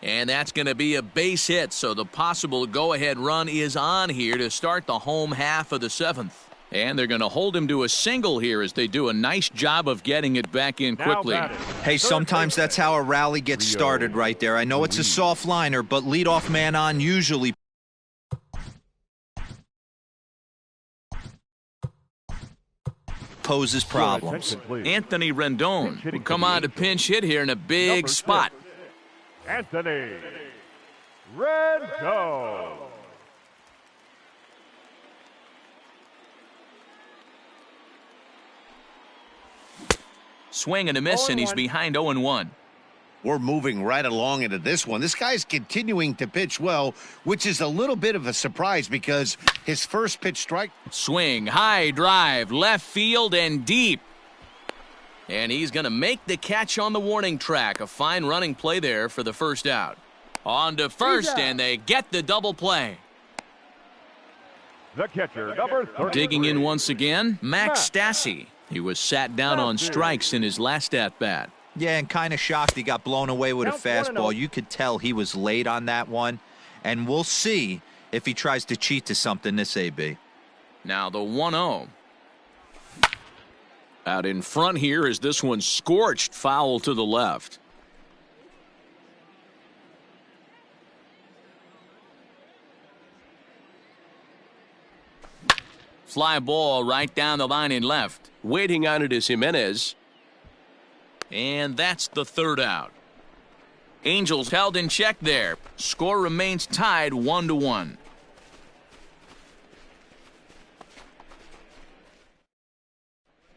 And that's going to be a base hit, so the possible go-ahead run is on here to start the home half of the 7th. And they're going to hold him to a single here as they do a nice job of getting it back in quickly. Hey, sometimes that's how a rally gets started right there. I know it's a soft liner, but leadoff man on usually poses problems. Anthony Rendon will come on to pinch hit here in a big spot. Anthony Rendon. Swing and a miss, and he's behind 0-1. We're moving right along into this one. This guy's continuing to pitch well, which is a little bit of a surprise because his first pitch strike. Swing, high drive, left field and deep. And he's going to make the catch on the warning track. A fine running play there for the first out. On to first, and they get the double play. The catcher, number 33. Digging in once again, Max Stassi. He was sat down on strikes in his last at-bat. Yeah, and kind of shocked he got blown away with a fastball. You could tell he was late on that one. And we'll see if he tries to cheat to something this AB. Now the 1-0. Out in front here is this one scorched foul to the left. Fly ball right down the line in left. Waiting on it is Jimenez. And that's the third out. Angels held in check there. Score remains tied 1-1.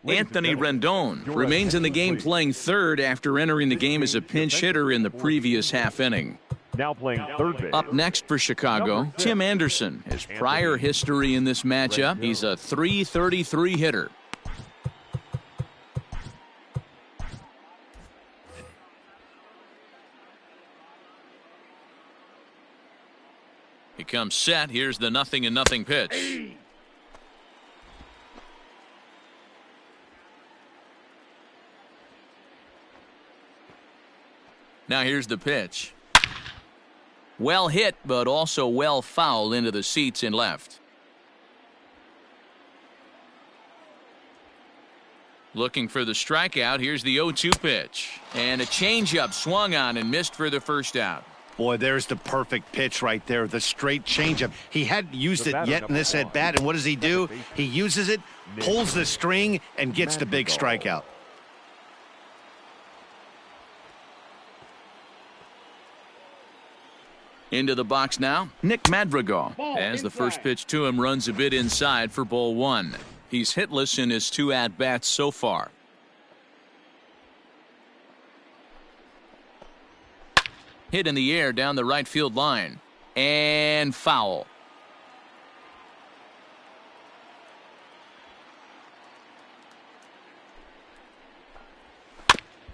Anthony Rendon remains in the game playing third after entering the game as a pinch hitter in the previous half inning. Now playing third base. Up next for Chicago, Tim Anderson. His prior history in this matchup, he's a .333 hitter. He comes set. Here's the 0-0 pitch. Now here's the pitch. Well hit, but also well fouled into the seats in left. Looking for the strikeout. Here's the 0-2 pitch. And a changeup swung on and missed for the first out. Boy, there's the perfect pitch right there. The straight changeup. He hadn't used it yet in this at bat. And what does he do? He uses it, pulls the string, and gets the big strikeout. Into the box now, Nick Madrigal, as the first pitch to him runs a bit inside for ball one. He's hitless in his 2 at-bats so far. Hit in the air down the right field line. And foul.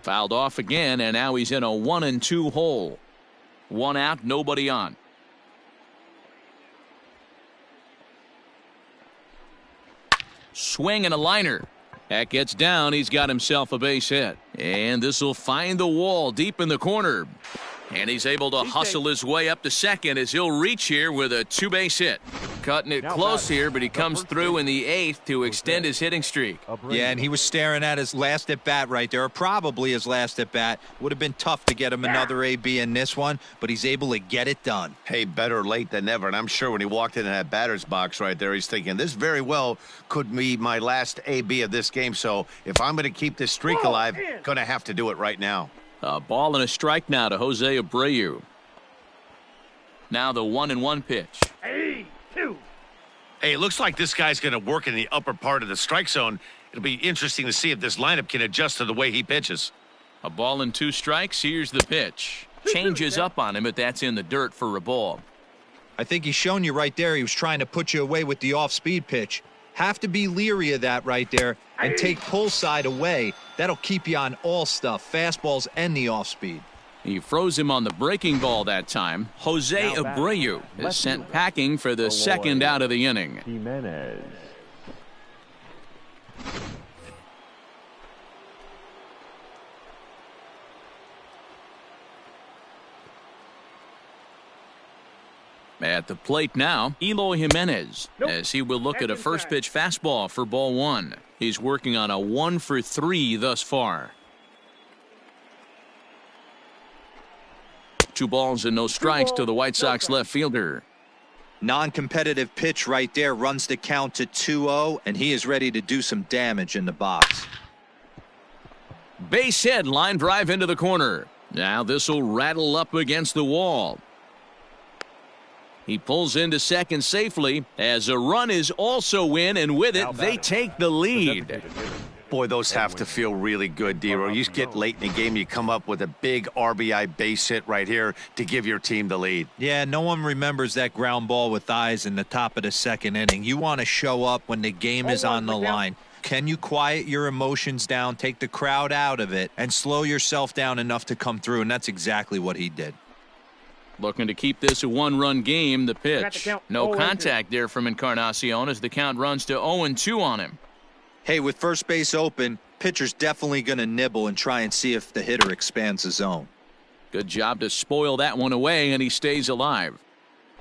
Fouled off again, and now he's in a 1-2 hole. 1 out, nobody on. Swing and a liner. That gets down. He's got himself a base hit. And this will find the wall deep in the corner. And he's able to hustle his way up to second as he'll reach here with a 2-base hit. Cutting it close here, but he comes through in the 8th to extend his hitting streak. Yeah, and he was staring at his last at-bat right there, or probably his last at-bat. Would have been tough to get him another AB in this one, but he's able to get it done. Hey, better late than never. And I'm sure when he walked into that batter's box right there, he's thinking, this very well could be my last AB of this game. So if I'm going to keep this streak alive, going to have to do it right now. A ball and a strike now to Jose Abreu. Now the 1-1 pitch. Hey, it looks like this guy's going to work in the upper part of the strike zone. It'll be interesting to see if this lineup can adjust to the way he pitches. A ball and 2 strikes. Here's the pitch. Changes up on him, but that's in the dirt for a ball. I think he's shown you right there. He was trying to put you away with the off-speed pitch. Have to be leery of that right there and take pull side away. That'll keep you on all stuff, fastballs and the off-speed. He froze him on the breaking ball that time. Jose Abreu is sent packing for the second out of the inning. Jimenez. At the plate now, Eloy Jimenez, as he will look at a first pitch fastball for ball one. He's working on a 1 for 3 thus far. 2 balls and no strikes to the White Sox left fielder. Non-competitive pitch right there runs the count to 2-0, and he is ready to do some damage in the box. Base hit, line drive into the corner. Now this will rattle up against the wall. He pulls into second safely as a run is also in, and with it they take the lead. Boy, those have to feel really good, Dero. You get late in the game, you come up with a big RBI base hit right here to give your team the lead. Yeah, no one remembers that ground ball with eyes in the top of the second inning. You want to show up when the game is on the line. Can you quiet your emotions down, take the crowd out of it, and slow yourself down enough to come through? And that's exactly what he did. Looking to keep this a 1-run game. The pitch. No contact there from Encarnacion as the count runs to 0-2 on him. Hey, with first base open, pitcher's definitely going to nibble and try and see if the hitter expands the zone. Good job to spoil that one away, and he stays alive.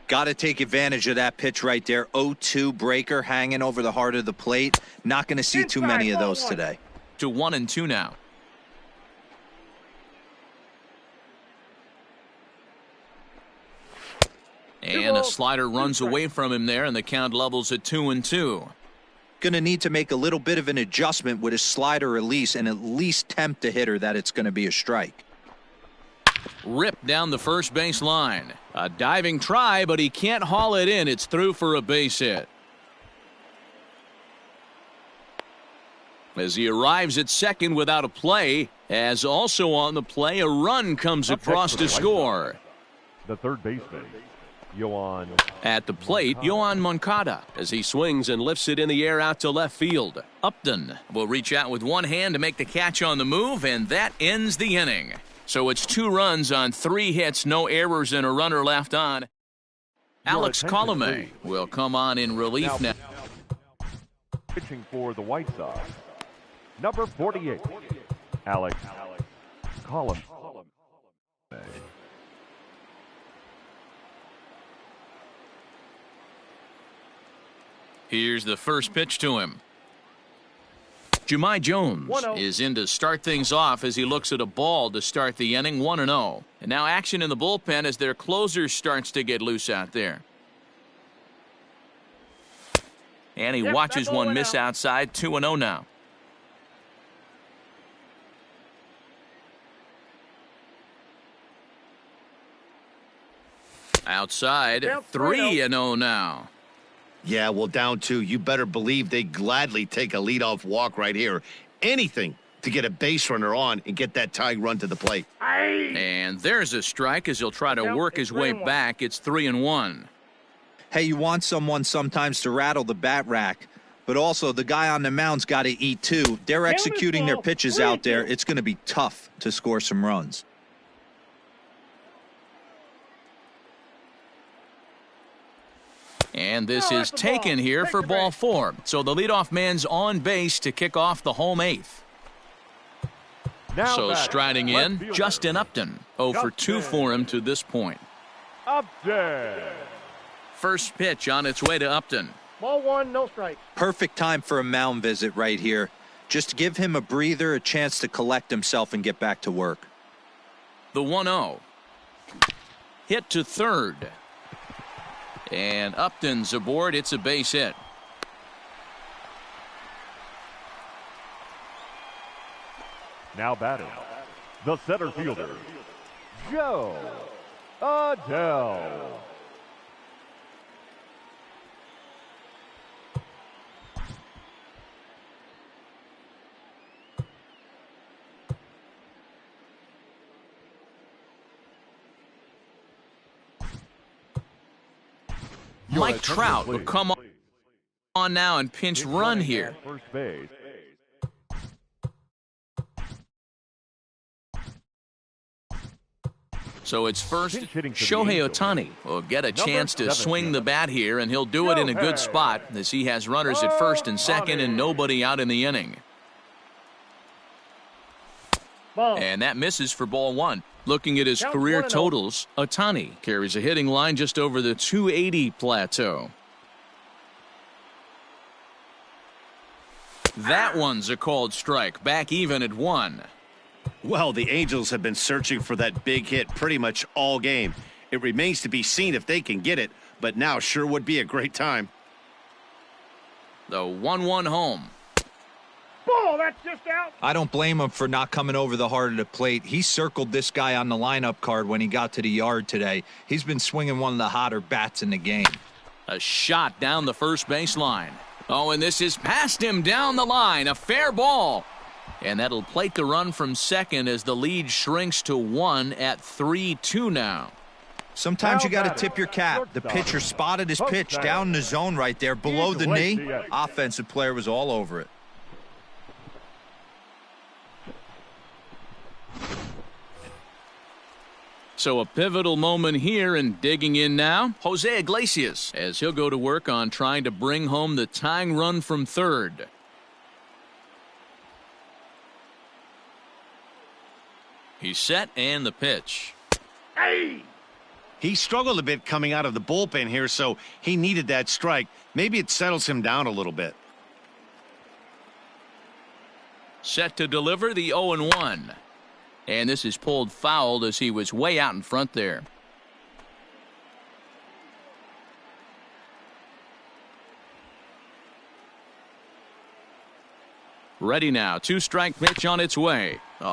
Got to take advantage of that pitch right there. 0-2 breaker hanging over the heart of the plate. Not going to see too many of those today. To 1-2 now. And a slider runs away from him there, and the count levels at 2-2. Going to need to make a little bit of an adjustment with his slider release and at least tempt the hitter that it's going to be a strike. Ripped down the first base line. A diving try, but he can't haul it in. It's through for a base hit. As he arrives at second without a play, as also on the play, a run comes across to score. The third baseman, Yohan. At the plate, Yohan Moncada, as he swings and lifts it in the air out to left field. Upton will reach out with one hand to make the catch on the move, and that ends the inning. So it's 2 runs on 3 hits, no errors, and a runner left on. Alex Colomé will come on in relief now. Pitching for the White Sox, number 48, Alex Colomé. Here's the first pitch to him. Jahmai Jones is in to start things off as he looks at a ball to start the inning, 1-0. And now action in the bullpen as their closer starts to get loose out there. And he watches one miss outside, 2-0 now. Outside, 3-0 now. Yeah, well, down 2. You better believe they gladly take a leadoff walk right here. Anything to get a base runner on and get that tying run to the plate. And there's a strike as he'll try to work his way back. It's 3-1. Hey, you want someone sometimes to rattle the bat rack, but also the guy on the mound's got to eat too. They're executing their pitches out there. It's going to be tough to score some runs. And this is taken here for ball 4. So the leadoff man's on base to kick off the home 8th. So striding in, Justin Upton. 0 for 2 for him to this point. Upton. First pitch on its way to Upton. Ball 1, no strikes. Perfect time for a mound visit right here. Just give him a breather, a chance to collect himself and get back to work. The 1-0. Hit to third. And Upton's aboard. It's a base hit. Now batting, the center fielder, Joe Adele. Mike Trout will come on now and pinch run here. First base. So it's first. Shohei Ohtani will get a chance to swing the bat here, and he'll do it in a good spot as he has runners at first and second and nobody out in the inning. And that misses for ball 1. Looking at his career totals, Ohtani carries a hitting line just over the 280 plateau. That one's a called strike, back even at 1. Well, the Angels have been searching for that big hit pretty much all game. It remains to be seen if they can get it, but now sure would be a great time. The 1-1 home. Ball, that's just out. I don't blame him for not coming over the heart of the plate. He circled this guy on the lineup card when he got to the yard today. He's been swinging one of the hotter bats in the game. A shot down the first baseline. Oh, and this is past him down the line. A fair ball. And that'll plate the run from second as the lead shrinks to 1 at 3-2 now. Sometimes you got to tip your cap. The pitcher spotted his pitch down in the zone right there below the knee. Offensive player was all over it. So a pivotal moment here, and digging in now, Jose Iglesias, as he'll go to work on trying to bring home the tying run from third. He's set, and the pitch. Hey! He struggled a bit coming out of the bullpen here, so he needed that strike. Maybe it settles him down a little bit. Set to deliver the 0-1. And this is pulled foul as he was way out in front there. Ready now. 2-strike pitch on its way. Oh,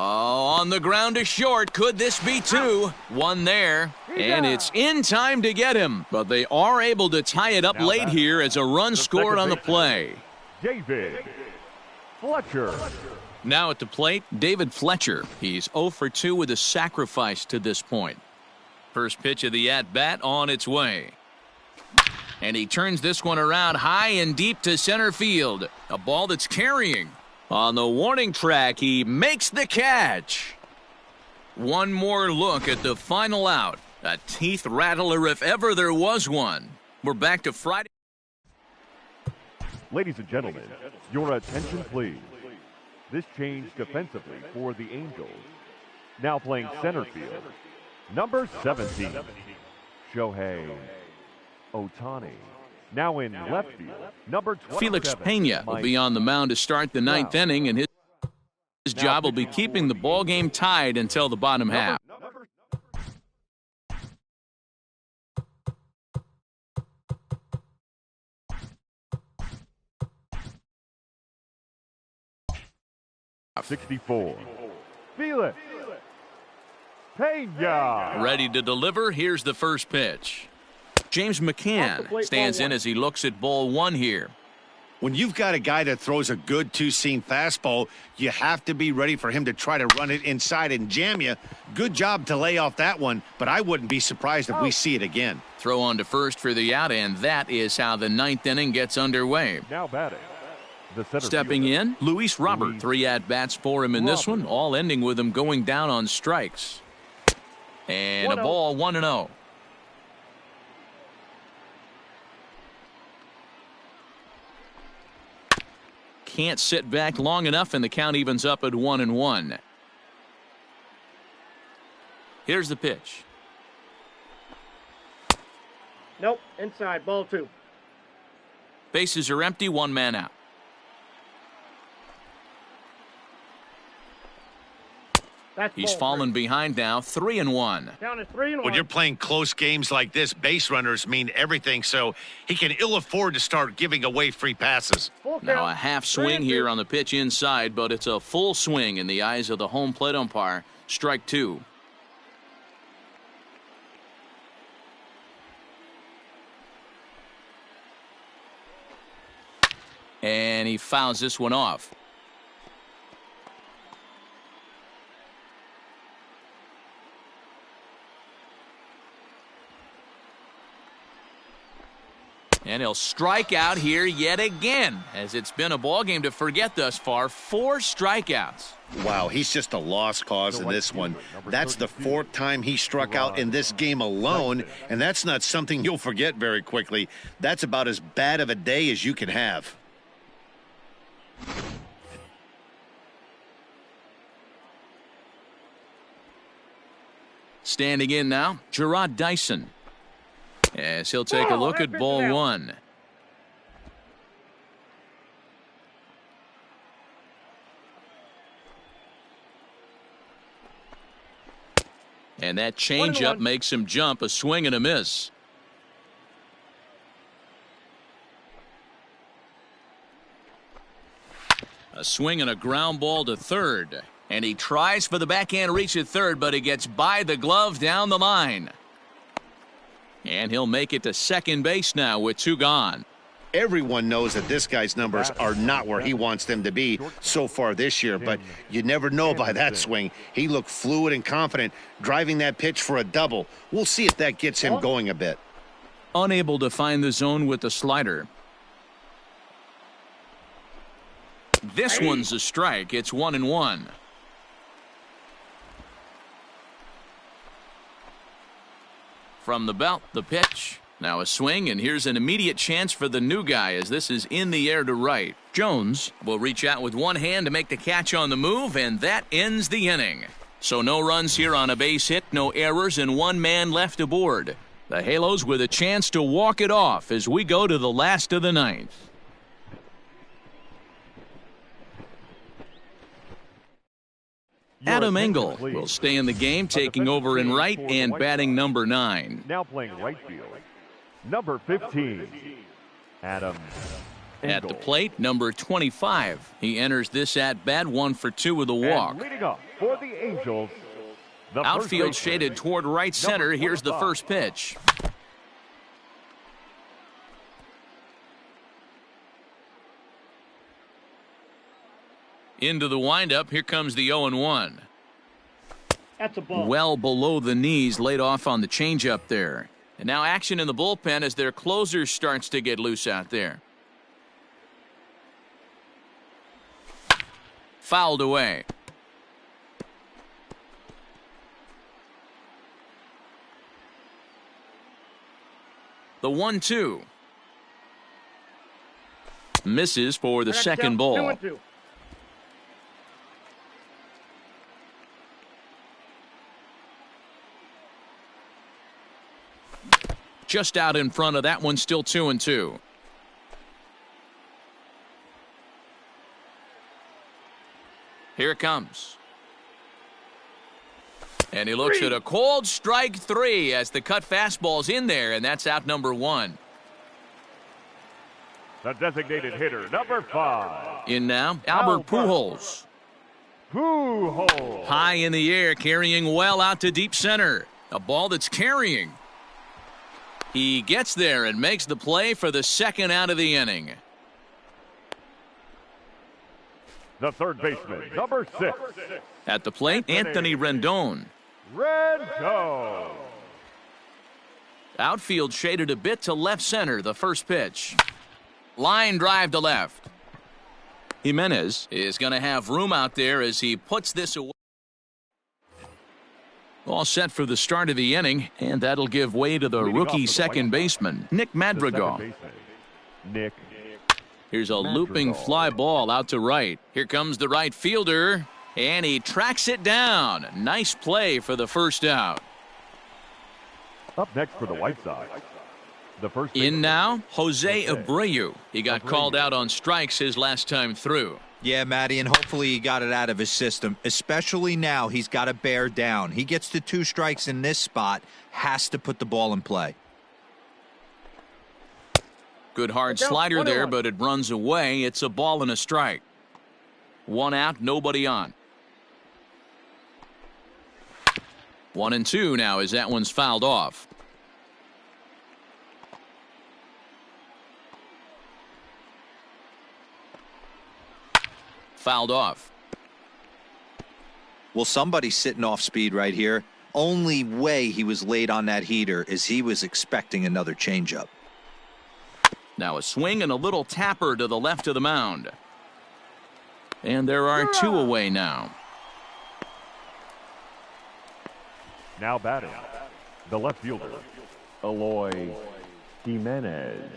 on the ground to short. Could this be 2? 1 there. And it's in time to get him. But they are able to tie it up late here as a run scored on the play. David Fletcher. Now at the plate, David Fletcher. He's 0 for 2 with a sacrifice to this point. First pitch of the at-bat on its way. And he turns this one around high and deep to center field. A ball that's carrying. On the warning track, he makes the catch. One more look at the final out. A teeth rattler if ever there was one. We're back to Friday. Ladies and gentlemen, your attention please. This change defensively for the Angels. Now playing center field, number 17, Shohei Ohtani. Now in left field, number 27, Felix Pena will be on the mound to start the ninth inning, and his job will be keeping the ball game tied until the bottom half. '64, Felix Pena. Ready to deliver. Here's the first pitch. James McCann stands in as he looks at ball one here. When you've got a guy that throws a good two-seam fastball, you have to be ready for him to try to run it inside and jam you. Good job to lay off that one, but I wouldn't be surprised if we see it again. Throw on to first for the out, and that is how the ninth inning gets underway. Now batting, the center Stepping fielder, in, Luis Robert. 3 at-bats for him in this one, all ending with him going down on strikes. And a ball, 1-0. Can't sit back long enough, and the count evens up at 1-1. Here's the pitch. Nope, inside, ball 2. Bases are empty, 1 man out. He's fallen behind now, 3-1. Count is 3-1. When you're playing close games like this, base runners mean everything, so he can ill afford to start giving away free passes. Now a half swing here on the pitch inside, but it's a full swing in the eyes of the home plate umpire. Strike 2. And he fouls this one off. And he'll strike out here yet again, as it's been a ball game to forget thus far. 4 strikeouts. Wow, he's just a lost cause in this one. That's the 4th time he struck out in this game alone, and that's not something you'll forget very quickly. That's about as bad of a day as you can have. Standing in now, Gerard Dyson. As he'll take a look at ball 1. And that changeup makes him jump. A swing and a miss. A swing and a ground ball to third. And he tries for the backhand reach at third, but he gets by the glove down the line. And he'll make it to second base now with 2 gone. Everyone knows that this guy's numbers are not where he wants them to be so far this year, but you never know by that swing. He looked fluid and confident, driving that pitch for a double. We'll see if that gets him going a bit. Unable to find the zone with the slider. This one's a strike. It's 1-1. From the belt, the pitch. Now a swing, and here's an immediate chance for the new guy as this is in the air to right. Jones will reach out with one hand to make the catch on the move, and that ends the inning. So no runs here on a base hit, no errors, and 1 man left aboard. The Halos with a chance to walk it off as we go to the last of the 9th. Adam Engel will stay in the game, taking over in right and batting number 9. Now playing right field, number 15, Adam Engel. At the plate, number 25. He enters this at-bat 1 for 2 with a walk. And leading up for the Angels, the outfield shaded toward right center. Here's the first pitch. Into the windup. Here comes the 0-1. That's a ball. Well below the knees, laid off on the changeup there. And now action in the bullpen as their closer starts to get loose out there. Fouled away. The 1-2. Misses for the second ball. 2-2. Just out in front of that one, still 2-2. Here it comes. And he looks at a cold strike 3 as the cut fastball's in there, and that's out number 1. The designated hitter, number 5. In now, Albert Pujols. Pujols. High in the air, carrying well out to deep center. A ball that's carrying. He gets there and makes the play for the second out of the inning. The third baseman, number 6. At the plate, Anthony Rendon. Rendon. Outfield shaded a bit to left center, the first pitch. Line drive to left. Jimenez is going to have room out there as he puts this away. All set for the start of the inning, and that'll give way to the rookie second baseman, Nick Madrigal. Nick. Here's a looping fly ball out to right. Here comes the right fielder, and he tracks it down. Nice play for the first out. Up next for the White Sox. The first in now, Jose Abreu. He got called out on strikes his last time through. Yeah, Matty, and hopefully he got it out of his system. Especially now, he's got to bear down. He gets to 2 strikes in this spot, has to put the ball in play. Good hard slider there, but it runs away. It's a ball and a strike. 1 out, nobody on. 1-2 now as that one's fouled off. Fouled off. Well, somebody's sitting off speed right here. Only way he was late on that heater is he was expecting another changeup. Now a swing and a little tapper to the left of the mound. And there are 2 away now. Now batting, the left fielder, Eloy Jimenez.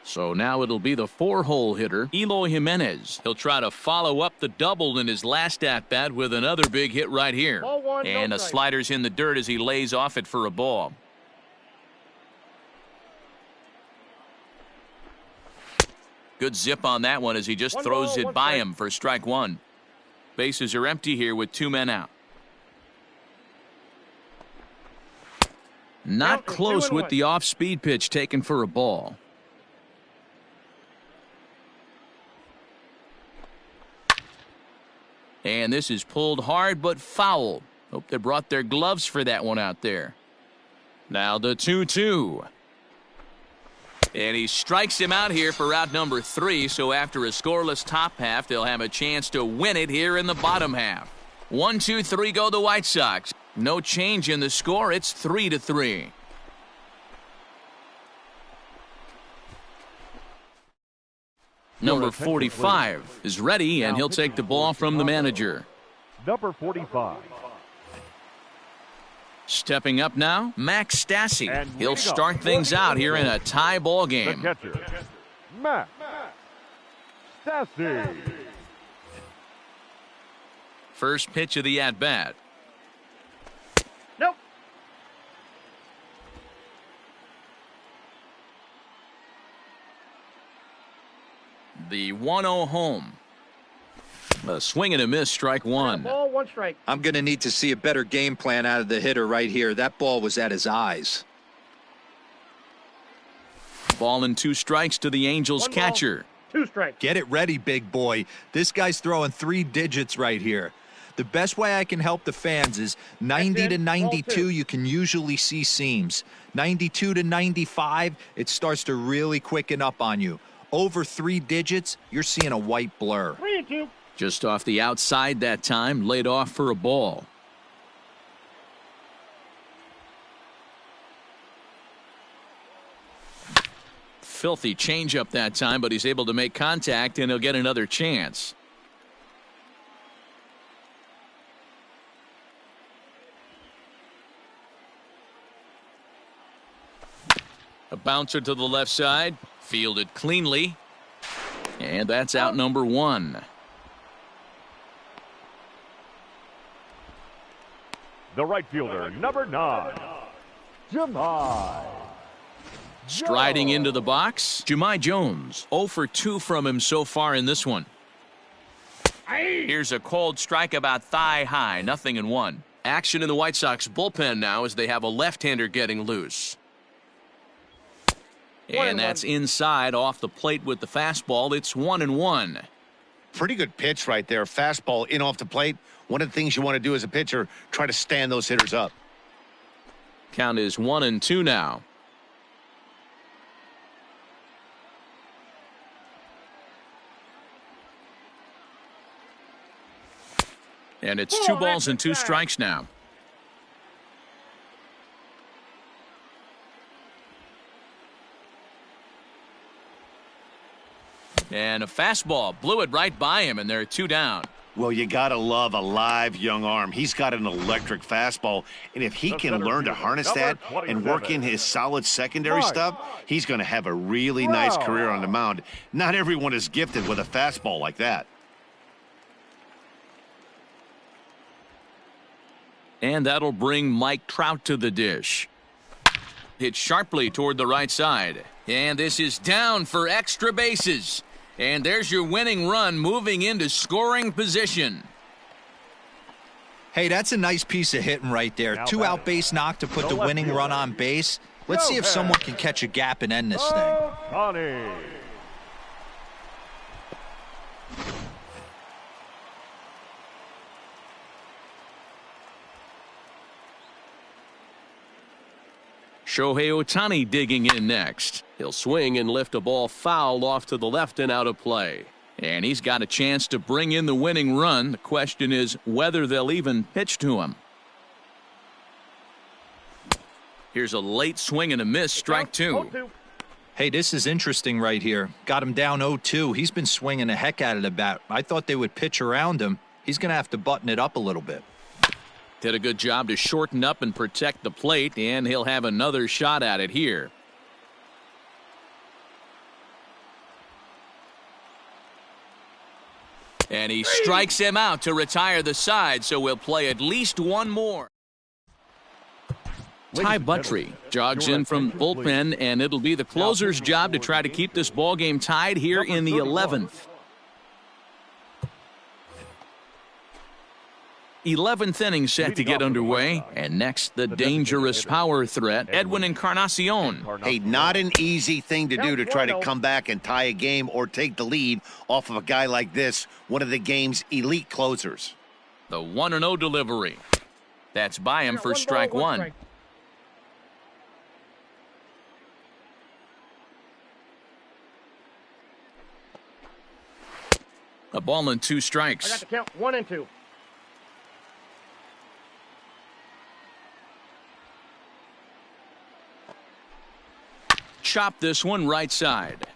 So now it'll be the 4-hole hitter, Eloy Jimenez. He'll try to follow up the double in his last at-bat with another big hit right here. Ball 1, and no a strike. slider's in the dirt as he lays off it for a ball. Good zip on that one as he just throws it by him for strike 1. Bases are empty here with 2 men out. Not close with the off-speed pitch taken for a ball. And this is pulled hard but foul. Hope they brought their gloves for that one out there. Now the 2-2. And he strikes him out here for out number 3. So after a scoreless top half, they'll have a chance to win it here in the bottom half. 1-2-3 go the White Sox. No change in the score. It's 3-3. Number 45 is ready, and he'll take the ball from the manager. Number 45. Stepping up now, Max Stassi. And He'll start things out here in a tie ball The game. catcher, Max Stassi. First pitch of the at-bat. Nope. The 1-0 home. A swing and a miss, strike 1. Ball 1 strike. I'm going to need to see a better game plan out of the hitter right here. That ball was at his eyes. Ball and 2 strikes to the Angels 1 ball, catcher. 2 strikes. Get it ready, big boy. This guy's throwing 3 digits right here. The best way I can help the fans is 90 to 92, you can usually see seams. 92 to 95, it starts to really quicken up on you. Over 3 digits, you're seeing a white blur. 3-2. Just off the outside that time, laid off for a ball. Filthy changeup that time, but he's able to make contact, and he'll get another chance. A bouncer to the left side. Fielded cleanly. And that's out number 1. The right fielder, number 9, Jahmai. Striding into the box, Jahmai Jones. 0 for 2 from him so far in this one. Here's a cold strike about thigh high, 0-1. Action in the White Sox bullpen now as they have a left-hander getting loose. And that's inside off the plate with the fastball. It's 1-1. Pretty good pitch right there. Fastball in off the plate. One of the things you want to do as a pitcher, try to stand those hitters up. Count is 1-2 now. And it's 2 balls and 2 strikes now. And a fastball blew it right by him, and they're 2 down. Well, you got to love a live young arm. He's got an electric fastball, and if he can learn to harness that and work in his solid secondary stuff, he's going to have a really nice career on the mound. Not everyone is gifted with a fastball like that. And that'll bring Mike Trout to the dish. Hit sharply toward the right side. And this is down for extra bases. And there's your winning run moving into scoring position. Hey, that's a nice piece of hitting right there. 2 out base knock to put the winning run on base. Let's see if someone can catch a gap and end this thing. Shohei Ohtani digging in next. He'll swing and lift a ball foul off to the left and out of play. And he's got a chance to bring in the winning run. The question is whether they'll even pitch to him. Here's a late swing and a miss, strike 2. Hey, this is interesting right here. Got him down 0-2. He's been swinging the heck out of the bat. I thought they would pitch around him. He's going to have to button it up a little bit. Did a good job to shorten up and protect the plate, and he'll have another shot at it here. And he strikes him out to retire the side, so we'll play at least one more. Ty Buttrey jogs in from the bullpen, and it'll be the closer's job to try to keep this ballgame tied here in the 11th. 11th inning set to get underway, and next the dangerous power threat, Edwin Encarnacion. Hey, not an easy thing to do to try to come back and tie a game or take the lead off of a guy like this, one of the game's elite closers. The 1-0 delivery. That's by him for strike 1. A ball and 2 strikes. I got the count 1 and 2. Chop this one right side.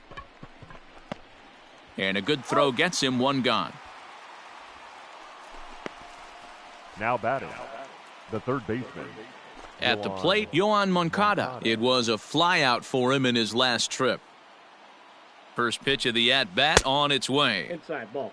And a good throw gets him 1 gone. Now batting, the third baseman. At the plate, Yoan Moncada. It was a flyout for him in his last trip. First pitch of the at-bat on its way. Inside ball.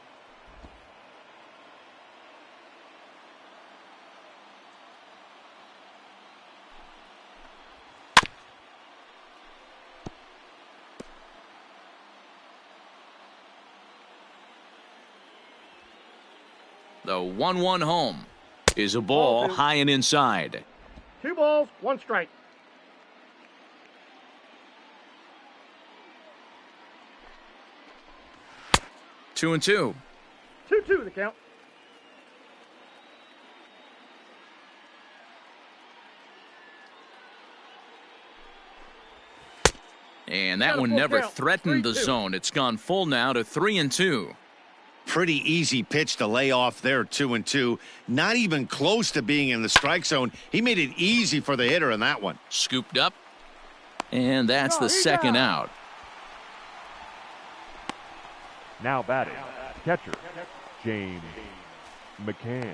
The 1-1 home is a ball high and inside. 2 balls, 1 strike. Two and two. 2-2 the count. And that one never threatened the zone. It's gone full now to 3-2. Pretty easy pitch to lay off there, 2-2. Not even close to being in the strike zone. He made it easy for the hitter in that one. Scooped up. And that's the second out. Now batting, catcher, James McCann.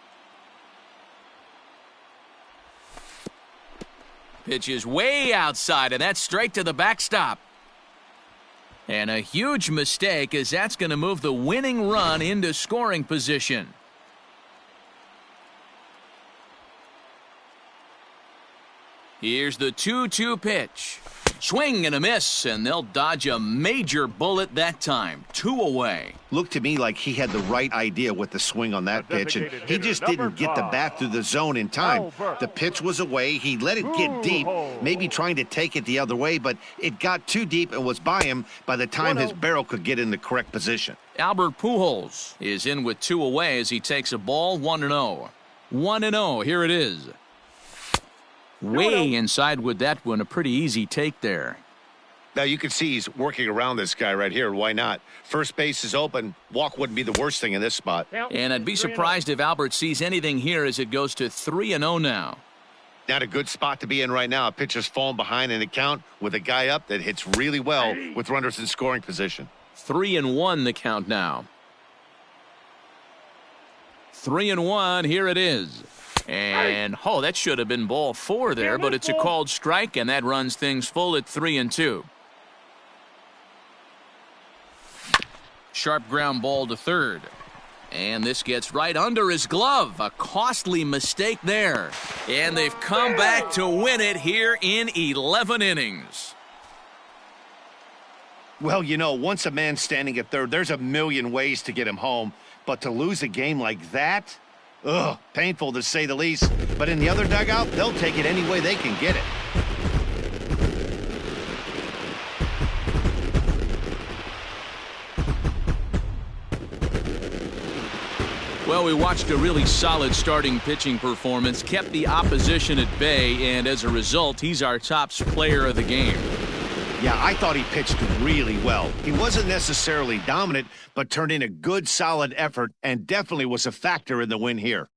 Pitch is way outside, and that's straight to the backstop. And a huge mistake, as that's going to move the winning run into scoring position. Here's the 2-2 pitch. Swing and a miss, and they'll dodge a major bullet that time. 2 away. Looked to me like he had the right idea with the swing on that pitch, and he just didn't get the bat through the zone in time. The pitch was away. He let it get deep, maybe trying to take it the other way, but it got too deep and was by him by the time his barrel could get in the correct position. Albert Pujols is in with 2 away as he takes a ball. 1-0. 1-0. Here it is. Way inside with that one. A pretty easy take there. Now you can see he's working around this guy right here. Why not? First base is open. Walk wouldn't be the worst thing in this spot. And I'd be surprised if Albert sees anything here as it goes to 3-0 now. Not a good spot to be in right now. A pitcher's falling behind in the count with a guy up that hits really well with runners in scoring position. 3-1 the count now. 3-1. Here it is. And, that should have been ball 4 there, but it's a called strike, and that runs things full at 3-2. Sharp ground ball to third. And this gets right under his glove. A costly mistake there. And they've come back to win it here in 11 innings. Well, once a man's standing at third, there's a million ways to get him home. But to lose a game like that? Ugh, painful to say the least. But in the other dugout, they'll take it any way they can get it. Well, we watched a really solid starting pitching performance, kept the opposition at bay, and as a result, he's our top player of the game. Yeah, I thought he pitched really well. He wasn't necessarily dominant, but turned in a good, solid effort and definitely was a factor in the win here.